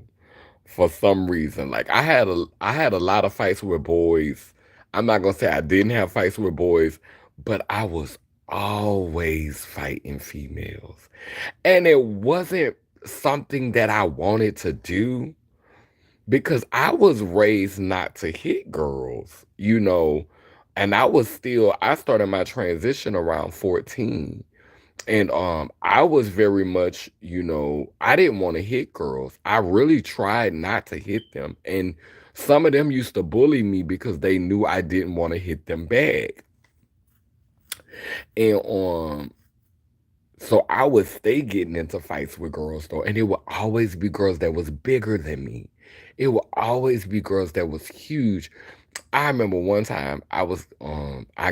For some reason, like I had a lot of fights with boys. I'm not gonna say I didn't have fights with boys, but I was always fighting females. And it wasn't something that I wanted to do because I was raised not to hit girls. And I started my transition around 14. And I was very much, I didn't want to hit girls. I really tried not to hit them. And some of them used to bully me because they knew I didn't want to hit them back. And so I would stay getting into fights with girls though, and it would always be girls that was bigger than me. It would always be girls that was huge. I remember one time I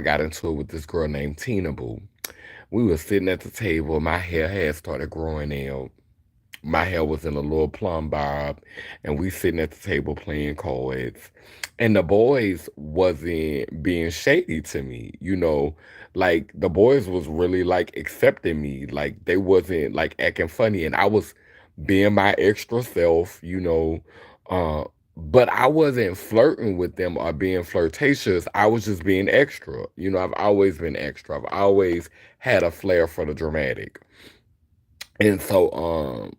got into it with this girl named Tina Boo. We were sitting at the table. My hair had started growing out. My hair was in a little plum bob, and we sitting at the table playing cards. And the boys wasn't being shady to me. Like the boys was really like accepting me. Like they wasn't like acting funny, and I was being my extra self. Uh, but I wasn't flirting with them or being flirtatious. I was just being extra. I've always been extra. I've always had a flair for the dramatic. And so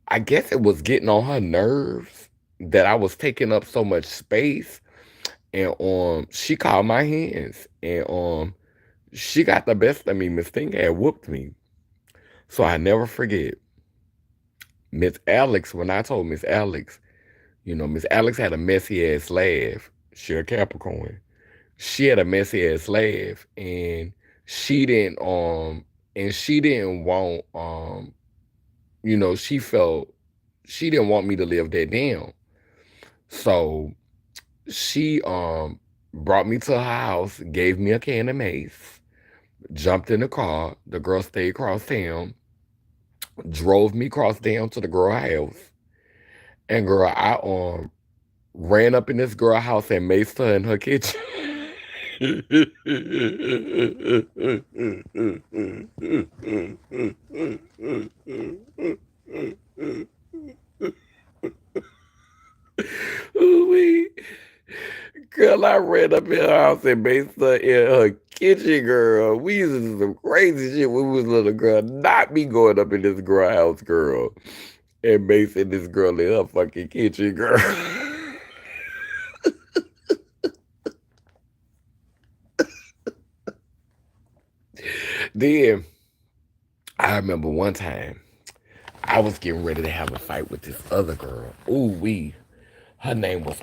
I guess it was getting on her nerves that I was taking up so much space. And she called my hands. And she got the best of me. Miss Thing had whooped me. So I never forget. Miss Alex, when I told Miss Alex, Miss Alex had a messy ass laugh. She a Capricorn. She had a messy ass laugh, and she didn't she didn't want she felt she didn't want me to live that down. So she brought me to her house, gave me a can of mace, jumped in the car. The girl stayed across town, drove me across town to the girl house, and girl, I ran up in this girl house and maced her in her kitchen. Ooh, girl, I ran up in her house and maced her in her kitchen, girl. We used to do some crazy shit when we was little, girl. Not me going up in this girl house, girl, and macing this girl in her fucking kitchen, girl. Then I remember one time I was getting ready to have a fight with this other girl. Ooh wee. Her name was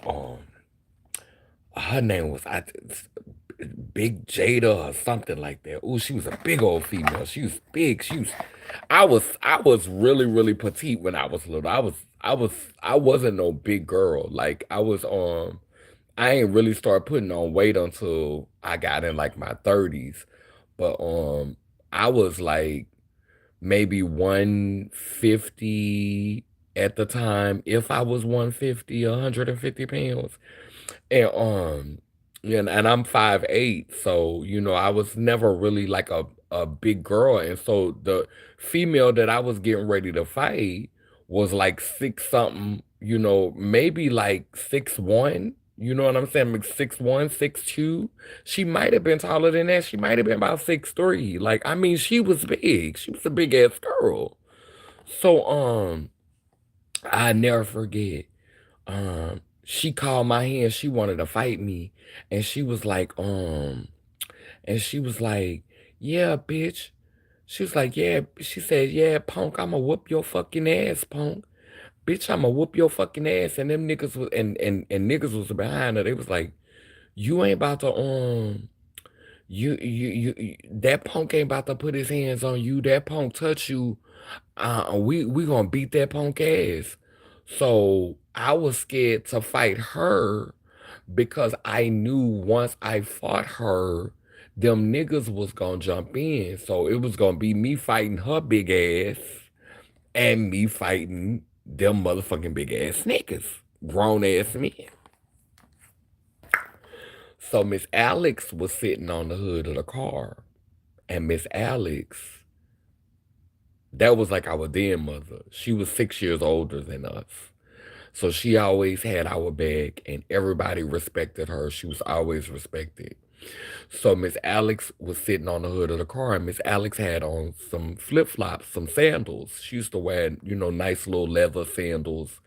her name was Big Jada or something like that. Ooh, she was a big old female. She was big. I was really, really petite when I was little. I wasn't no big girl. Like I ain't really start putting on weight until I got in like my 30s. But I was like maybe 150 at the time, if I was 150, 150 pounds. And yeah, and I'm 5'8", so I was never really like a big girl. And so the female that I was getting ready to fight was like six something, maybe like 6'1". You know what I'm saying? Like 6'1", 6'2". She might have been taller than that. She might have been about 6'3". Like, I mean, she was big. She was a big ass girl. So I never forget. She called my hand. She wanted to fight me, and she was like, yeah, bitch. She was like, yeah. She said, yeah, punk. I'ma whoop your fucking ass, punk. Bitch, I'ma whoop your fucking ass. And them niggas was and niggas was behind her. They was like, you ain't about to that punk ain't about to put his hands on you. That punk touch you. We gonna beat that punk ass. So I was scared to fight her because I knew once I fought her, them niggas was gonna jump in. So it was gonna be me fighting her big ass and me fighting them motherfucking big ass niggas, grown ass men. So Miss Alex was sitting on the hood of the car, and Miss Alex, that was like our den mother. She was 6 years older than us. So she always had our back and everybody respected her. She was always respected. So Miss Alex was sitting on the hood of the car and Miss Alex had on some flip-flops, some sandals. She used to wear, nice little leather sandals,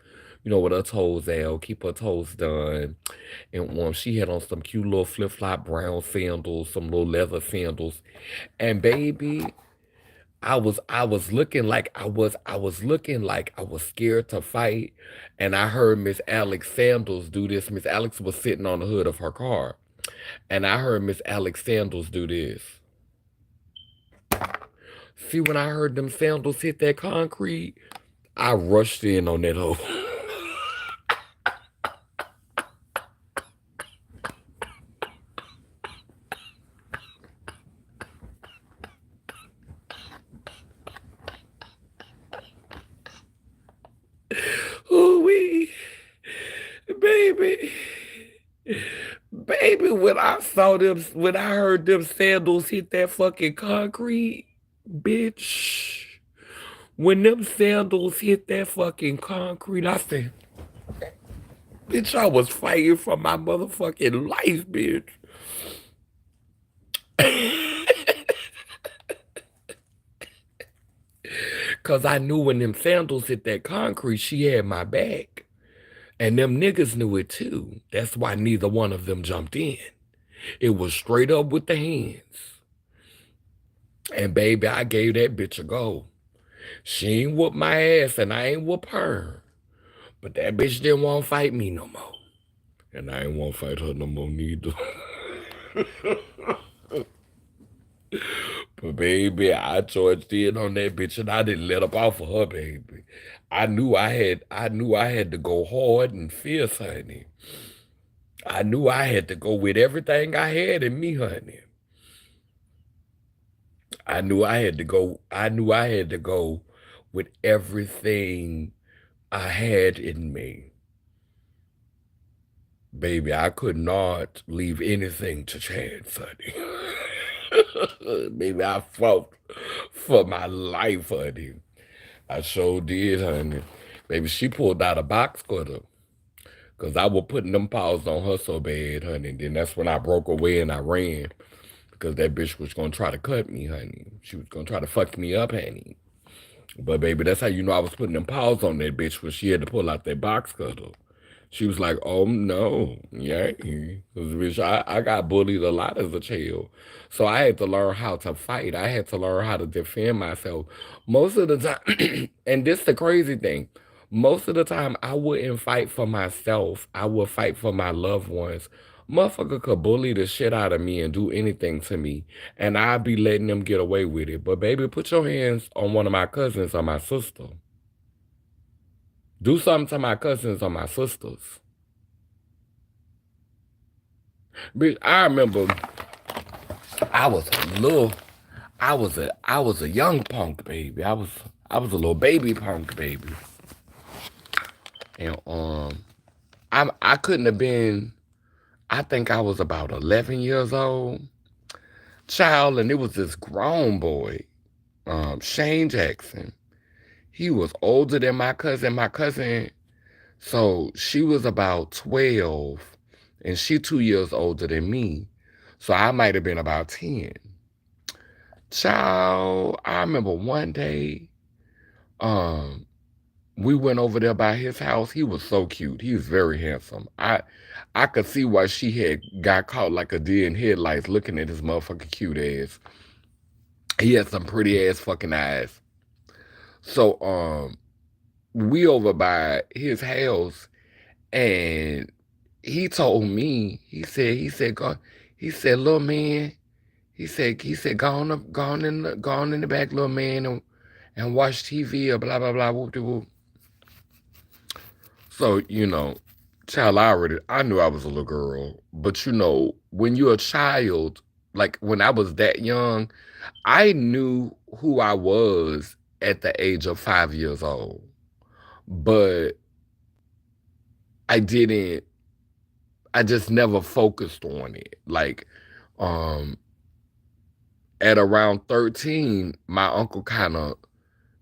with her toes out, keep her toes done. And she had on some cute little flip-flop brown sandals, some little leather sandals. And baby, I was looking like I was looking like I was scared to fight, and I heard Miss Alex Sandals do this. Miss Alex was sitting on the hood of her car, and I heard Miss Alex Sandals do this. See, when I heard them sandals hit that concrete, I rushed in on that hoe. Ooh wee, baby. Baby, when I heard them sandals hit that fucking concrete, bitch. When them sandals hit that fucking concrete, I said, bitch, I was fighting for my motherfucking life, bitch. Cause I knew when them sandals hit that concrete, she had my back. And them niggas knew it too. That's why neither one of them jumped in. It was straight up with the hands. And baby, I gave that bitch a go. She ain't whoop my ass and I ain't whoop her. But that bitch didn't want to fight me no more. And I ain't want to fight her no more neither. But baby, I charged in on that bitch and I didn't let up off of her, baby. I knew I had to go hard and fierce, honey. I knew I had to go with everything I had in me, honey. I knew I had to go with everything I had in me. Baby, I could not leave anything to chance, honey. Baby, I fought for my life, honey. I sure did, honey. Baby, she pulled out a box cutter. Cause I was putting them paws on her so bad, honey. Then that's when I broke away and I ran. because that bitch was gonna try to cut me, honey. She was gonna try to fuck me up, honey. But baby, that's how you know I was putting them paws on that bitch when she had to pull out that box cutter. She was like, "Oh no, yeah," because bitch, I got bullied a lot as a child, so I had to learn how to fight. I had to learn how to defend myself. Most of the time, and this the crazy thing. Most of the time, I wouldn't fight for myself. I would fight for my loved ones. Motherfucker could bully the shit out of me and do anything to me, and I'd be letting them get away with it. But baby, put your hands on one of my cousins or my sister. Do something to my cousins or my sisters. Bitch, I remember I was a little, I was a young punk baby. I was a little baby punk baby, and I couldn't have been. I think I was about 11 years old, child, and it was this grown boy, Shane Jackson. He was older than my cousin. My cousin, so she was about 12, and she 2 years older than me. So I might have been about 10. Child, I remember one day, um, we went over there by his house. He was so cute. He was very handsome. I could see why she had got caught like a deer in headlights looking at his motherfucking cute ass. He had some pretty ass fucking eyes. So we over by his house, and he told me, he said, little man, he said, go on in the back, little man, and watch TV or blah blah blah whoop de whoop. So, child, I knew I was a little girl, but when you're a child, like when I was that young, I knew who I was at the age of 5 years old, but I didn't, I just never focused on it. Like, um, at around 13, my uncle kind of,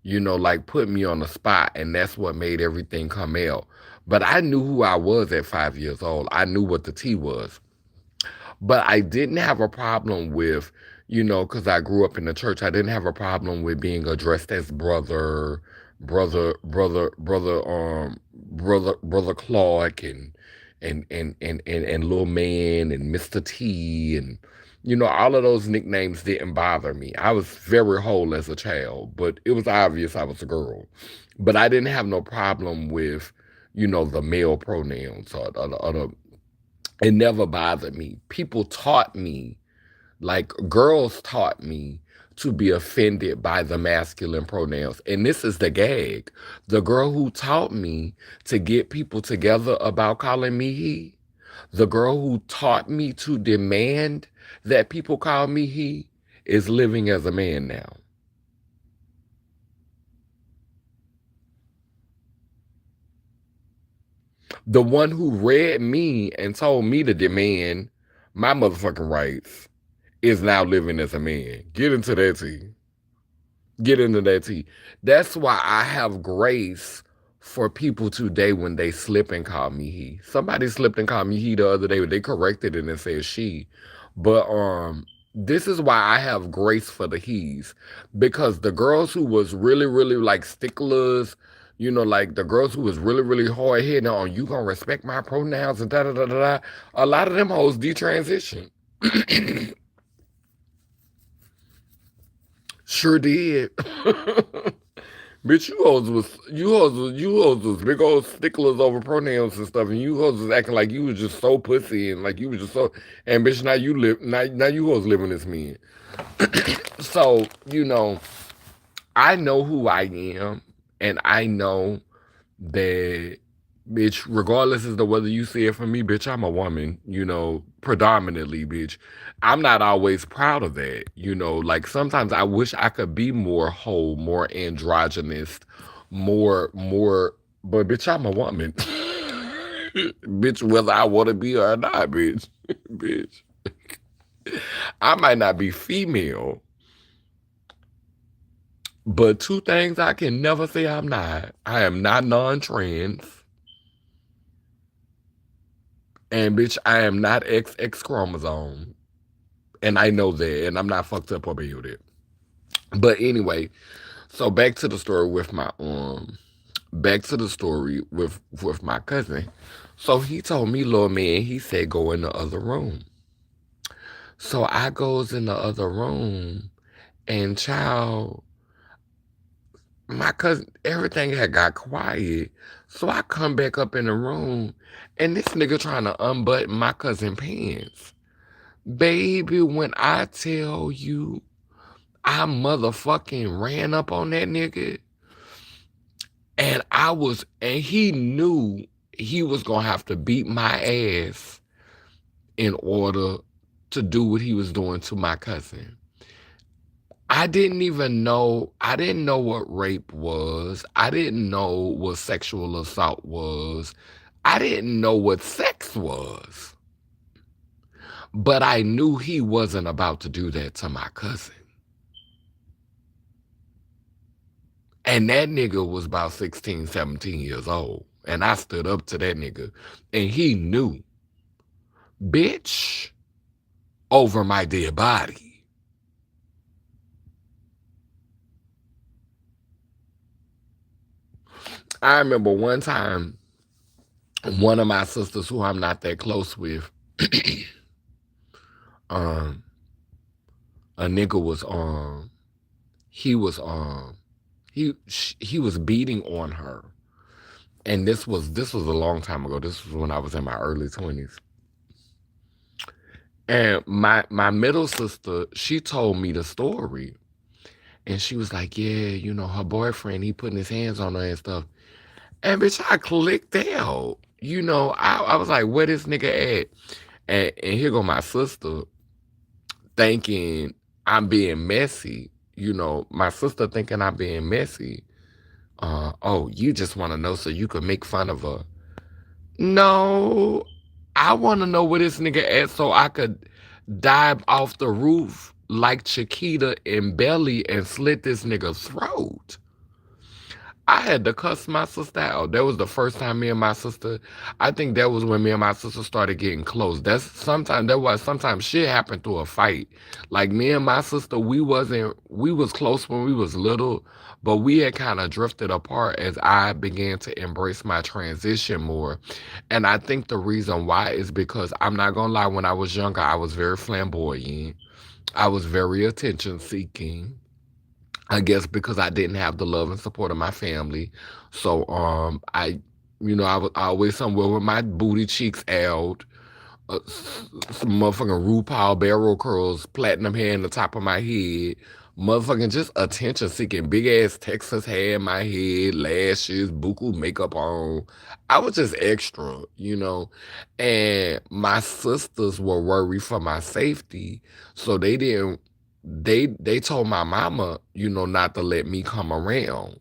like put me on the spot, and that's what made everything come out. But I knew who I was at 5 years old. I knew what the T was. But I didn't have a problem with, because I grew up in the church, I didn't have a problem with being addressed as brother, brother Clark, and little man, and Mr. T, and all of those nicknames didn't bother me. I was very whole as a child, but it was obvious I was a girl. But I didn't have no problem with, the male pronouns, or it never bothered me. People taught me, like girls taught me, to be offended by the masculine pronouns. And this is the gag. The girl who taught me to get people together about calling me he, the girl who taught me to demand that people call me he, is living as a man now. The one who read me and told me to demand my motherfucking rights is now living as a man. Get into that tea. Get into that tea. That's why I have grace for people today when they slip and call me he. Somebody slipped and called me he the other day, but they corrected it and said she. But this is why I have grace for the he's, because the girls who was really, really like sticklers, like the girls who was really, really hard headed on you gonna respect my pronouns and da da da da da. A lot of them hoes detransition. Sure did. Bitch, you hoes was big old sticklers over pronouns and stuff, and you hoes was acting like you was just so pussy and like you was just so, and bitch, now you hoes living as men. So, I know who I am, and I know that, bitch, regardless as to whether you see it from me, bitch, I'm a woman, predominantly, bitch. I'm not always proud of that, like sometimes I wish I could be more whole, more androgynous, more, but bitch, I'm a woman. Bitch, whether I want to be or not, bitch. Bitch. I might not be female, but two things I can never say I'm not. I am not non-trans. And bitch, I am not XX chromosome. And I know that, and I'm not fucked up about it. But anyway, so back to the story with my cousin. So he told me, little man, he said go in the other room. So I goes in the other room, and child, my cousin, everything had got quiet. So I come back up in the room, and this nigga trying to unbutton my cousin pants. Baby, when I tell you I motherfucking ran up on that nigga, and he knew he was gonna have to beat my ass in order to do what he was doing to my cousin. I didn't know what rape was. I didn't know what sexual assault was. I didn't know what sex was. But I knew he wasn't about to do that to my cousin. And that nigga was about 16, 17 years old. And I stood up to that nigga. And he knew, bitch, over my dead body. I remember one time, one of my sisters who I'm not that close with, um, a nigga was he was he was beating on her. And this was a long time ago. This was when I was in my early 20s. And my middle sister, she told me the story. And she was like, yeah, her boyfriend, he putting his hands on her and stuff. And bitch, I clicked out. I was like, where this nigga at? And here go my sister thinking I'm being messy. My sister thinking I'm being messy. Oh, you just want to know so you could make fun of her. No, I want to know where this nigga at so I could dive off the roof like Chiquita and Belly and slit this nigga's throat. I had to cuss my sister out. That was the first time me and my sister. I think that was when me and my sister started getting close. Sometimes shit happened through a fight. Like me and my sister, we was close when we was little, but we had kind of drifted apart as I began to embrace my transition more. And I think the reason why is because I'm not gonna lie, when I was younger, I was very flamboyant. I was very attention seeking. I guess because I didn't have the love and support of my family. So I was always somewhere with my booty cheeks out, some motherfucking RuPaul barrel curls, platinum hair in the top of my head, motherfucking just attention seeking, big ass Texas hair in my head, lashes, buku makeup on. I was just extra. And my sisters were worried for my safety, so they didn't. They told my mama, not to let me come around,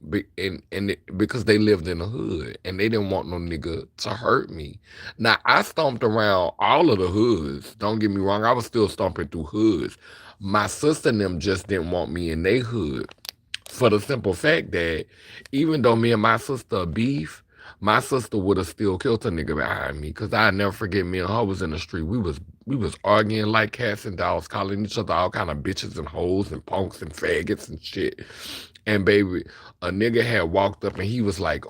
because they lived in the hood and they didn't want no nigga to hurt me. Now, I stomped around all of the hoods. Don't get me wrong, I was still stomping through hoods. My sister and them just didn't want me in their hood for the simple fact that even though me and my sister beef, my sister would have still killed a nigga behind me. Cause I never forget, me and her was in the street. We was arguing like cats and dogs, calling each other all kind of bitches and hoes and punks and faggots and shit. And baby, a nigga had walked up and he was like,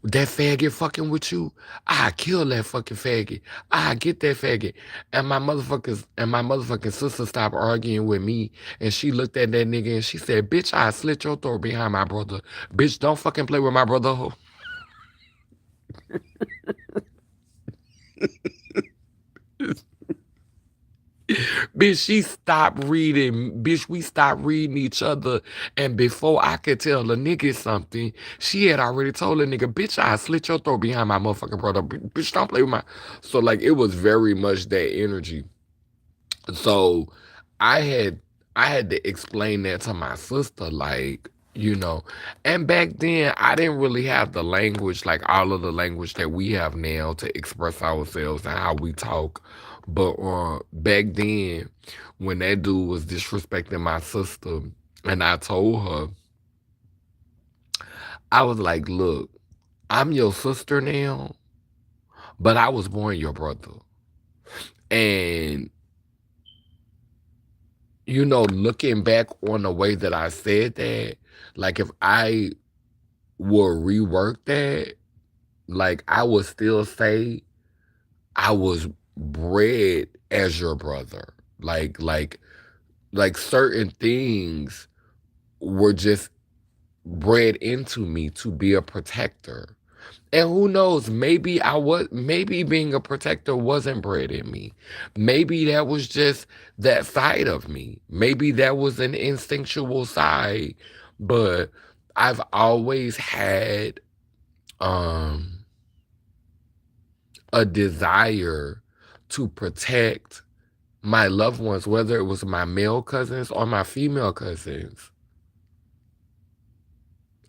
that faggot fucking with you, I kill that fucking faggot. I get that faggot. And my motherfucking sister stopped arguing with me, and she looked at that nigga and she said, bitch, I slit your throat behind my brother. Bitch, don't fucking play with my brother. Bitch, she stopped reading. Bitch, we stopped reading each other. And before I could tell the nigga something, she had already told the nigga, bitch, I slit your throat behind my motherfucking brother. Bitch, don't play with my. So, like, it was very much that energy. So I had I had to explain that to my sister, and back then I didn't really have the language, like all of the language that we have now to express ourselves and how we talk. But back then, when that dude was disrespecting my sister, and I told her, I was like, look, I'm your sister now, but I was born your brother. And, looking back on the way that I said that, like if I were rework that, like I would still say I was bred as your brother. Like certain things were just bred into me to be a protector. And who knows, maybe being a protector wasn't bred in me. Maybe that was just that side of me. Maybe that was an instinctual side. But I've always had um a desire to protect my loved ones, whether it was my male cousins or my female cousins.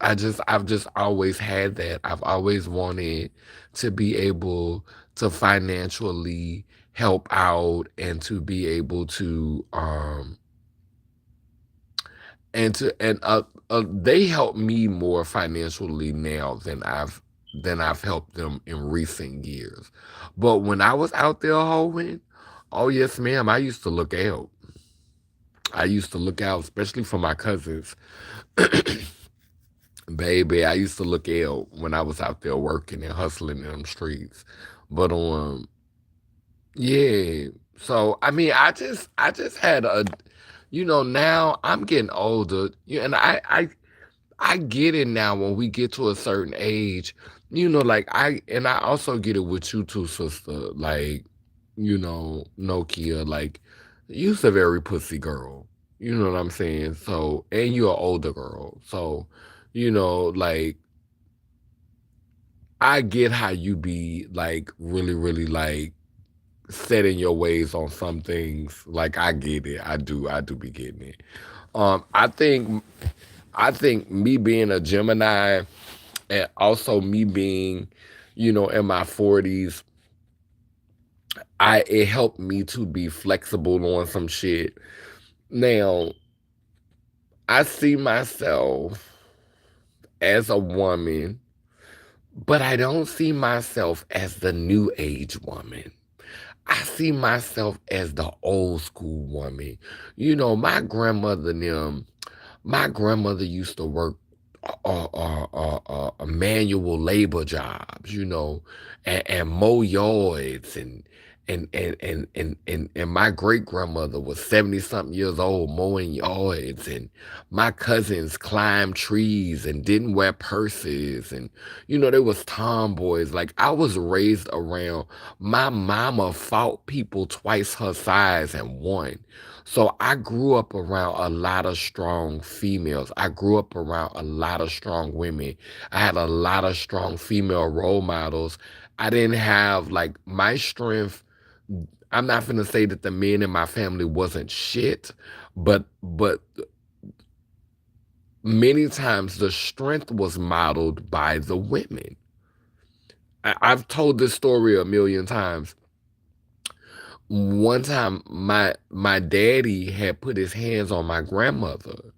I've just always had that. I've always wanted to be able to financially help out and to be able to they help me more financially now than I've helped them in recent years. But when I was out there hoeing, oh yes, ma'am, I used to look out. I used to look out, especially for my cousins. Baby, I used to look out when I was out there working and hustling in them streets. But yeah. So I mean, I just had now I'm getting older. Yeah, and I get it now when we get to a certain age. Like I also get it with you too, sister. Like, Nokia, like you's a very pussy girl. You know what I'm saying? So, and you're an older girl. So, like I get how you be like really, really like set in your ways on some things. Like I get it. I do be getting it. I think me being a Gemini and also me being, in my 40s, it helped me to be flexible on some shit. Now, I see myself as a woman, but I don't see myself as the new age woman. I see myself as the old school woman. My grandmother used to work manual labor jobs, and mow yards and my great grandmother was 70 something years old mowing yards, and my cousins climbed trees and didn't wear purses, and there was tomboys. Like I was raised around, my mama fought people twice her size and won. So I grew up around a lot of strong females. I grew up around a lot of strong women. I had a lot of strong female role models. I didn't have like my strength. I'm not gonna say that the men in my family wasn't shit, but many times the strength was modeled by the women. I've told this story a million times. One time my daddy had put his hands on my grandmother,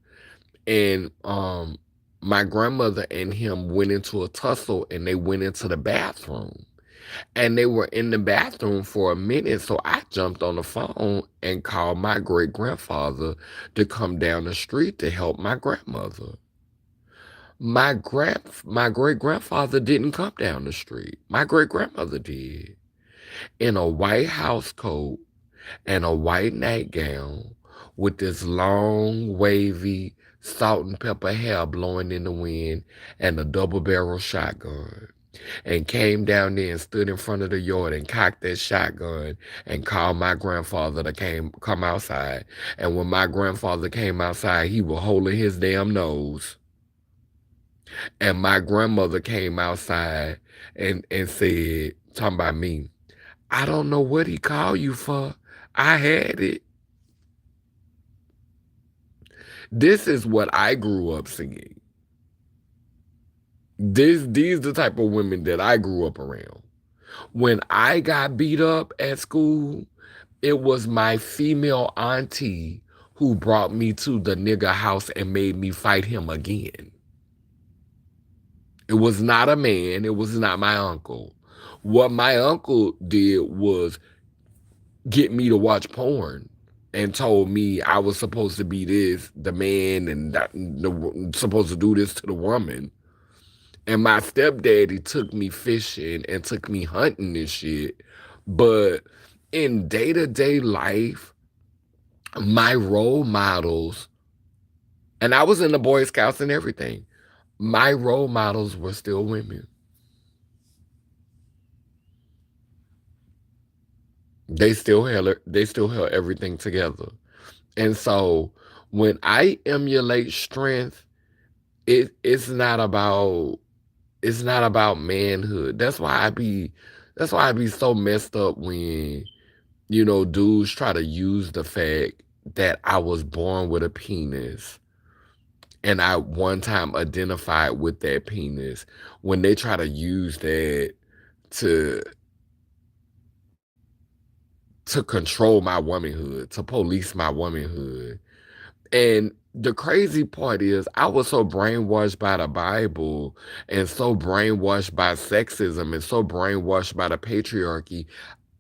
and my grandmother and him went into a tussle, and they went into the bathroom, and they were in the bathroom for a minute. So I jumped on the phone and called my great grandfather to come down the street to help my grandmother. My great grandfather didn't come down the street. My great grandmother did, in a white house coat and a white nightgown with this long, wavy, salt and pepper hair blowing in the wind and a double barrel shotgun. And came down there and stood in front of the yard and cocked that shotgun and called my grandfather to come outside. And when my grandfather came outside, he was holding his damn nose. And my grandmother came outside and said, talking about me, I don't know what he called you for. I had it. This is what I grew up singing. These the type of women that I grew up around. When I got beat up at school, it was my female auntie who brought me to the nigga house and made me fight him again. It was not a man, it was not my uncle. What my uncle did was get me to watch porn and told me I was supposed to be this, the man, and supposed to do this to the woman. And my stepdaddy took me fishing and took me hunting and shit. But in day to day life, my role models, and I was in the Boy Scouts and everything, my role models were still women. They still held everything together. And so when I emulate strength, it's not about manhood. That's why I be so messed up when, dudes try to use the fact that I was born with a penis and I one time identified with that penis, when they try to use that to to control my womanhood, to police my womanhood. And the crazy part is, I was so brainwashed by the Bible and so brainwashed by sexism and so brainwashed by the patriarchy.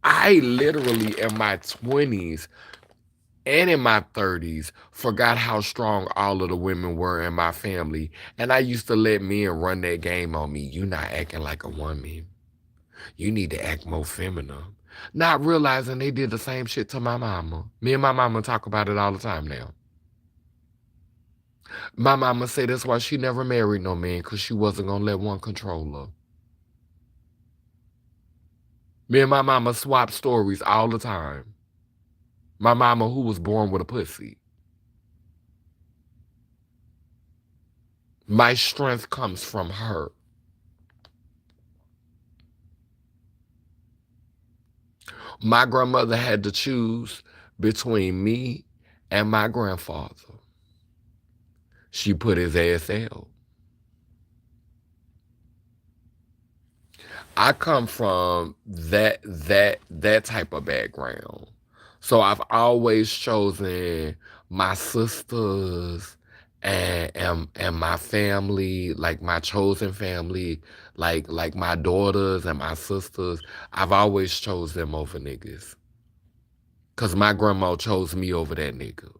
I literally, in my 20s and in my 30s, forgot how strong all of the women were in my family. And I used to let men run that game on me. You not acting like a woman. You need to act more feminine. Not realizing they did the same shit to my mama. Me and my mama talk about it all the time now. My mama say that's why she never married no man, because she wasn't going to let one control her. Me and my mama swap stories all the time. My mama, who was born with a pussy. My strength comes from her. My grandmother had to choose between me and my grandfather. She put his ass out. I come from that type of background. So I've always chosen my sisters and my family, like my chosen family, like my daughters and my sisters. I've always chose them over niggas. Cause my grandma chose me over that nigga.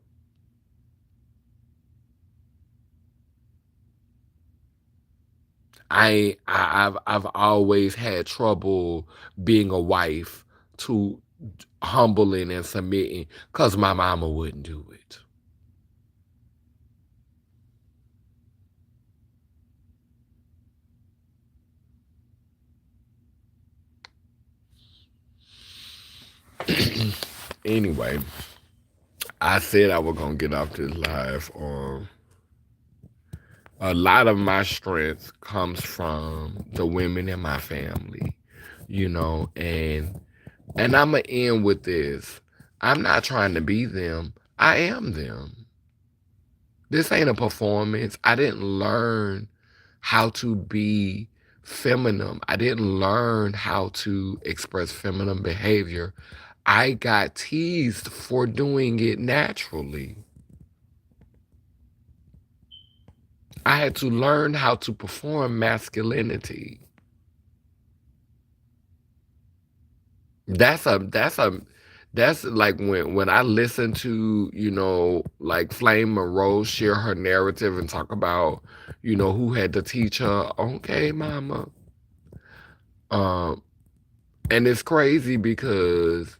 I've always had trouble being a wife to humbling and submitting because my mama wouldn't do it. Anyway, I said I was gonna get off this live. A lot of my strength comes from the women in my family, and I'm gonna end with this. I'm not trying to be them. I am them. This ain't a performance. I didn't learn how to be feminine. I didn't learn how to express feminine behavior. I got teased for doing it naturally. I had to learn how to perform masculinity. That's like when I listen to, like Flame Monroe share her narrative and talk about, who had to teach her. Okay, mama. Um, and it's crazy because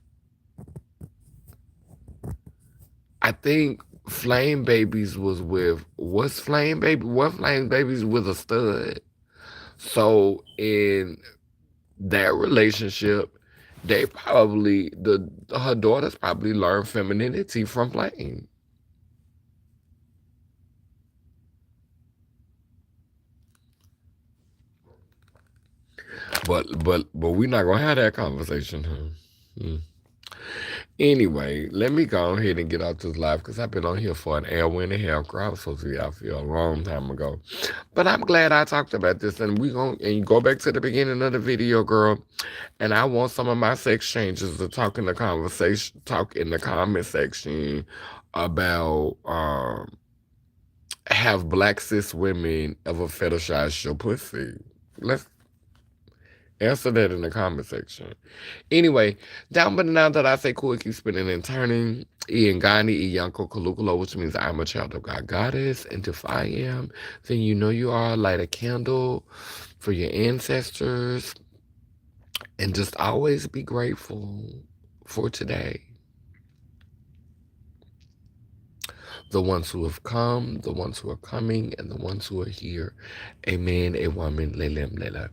I think Flame Babies was with what's Flame Baby? What Flame Babies with a stud? So in that relationship, they probably the her daughters probably learned femininity from Flame. But we're not gonna have that conversation, huh? Hmm. Anyway, let me go ahead and get out this live because I've been on here for an hour and a half. Girl, I was supposed to be out here a long time ago. But I'm glad I talked about this, and we going and you go back to the beginning of the video, girl. And I want some of my sex changes to talk in the comment section about have black cis women ever fetishized your pussy? Let's Answer that in the comment section. Anyway, down but now that I say cool, keep spinning and turning. Iangani Iyanko Kalukalo, which means I'm a child of God goddess. And if I am, then you know you are. Light a candle for your ancestors. And just always be grateful for today. The ones who have come, the ones who are coming, and the ones who are here. Amen. A woman, Lelem Lela.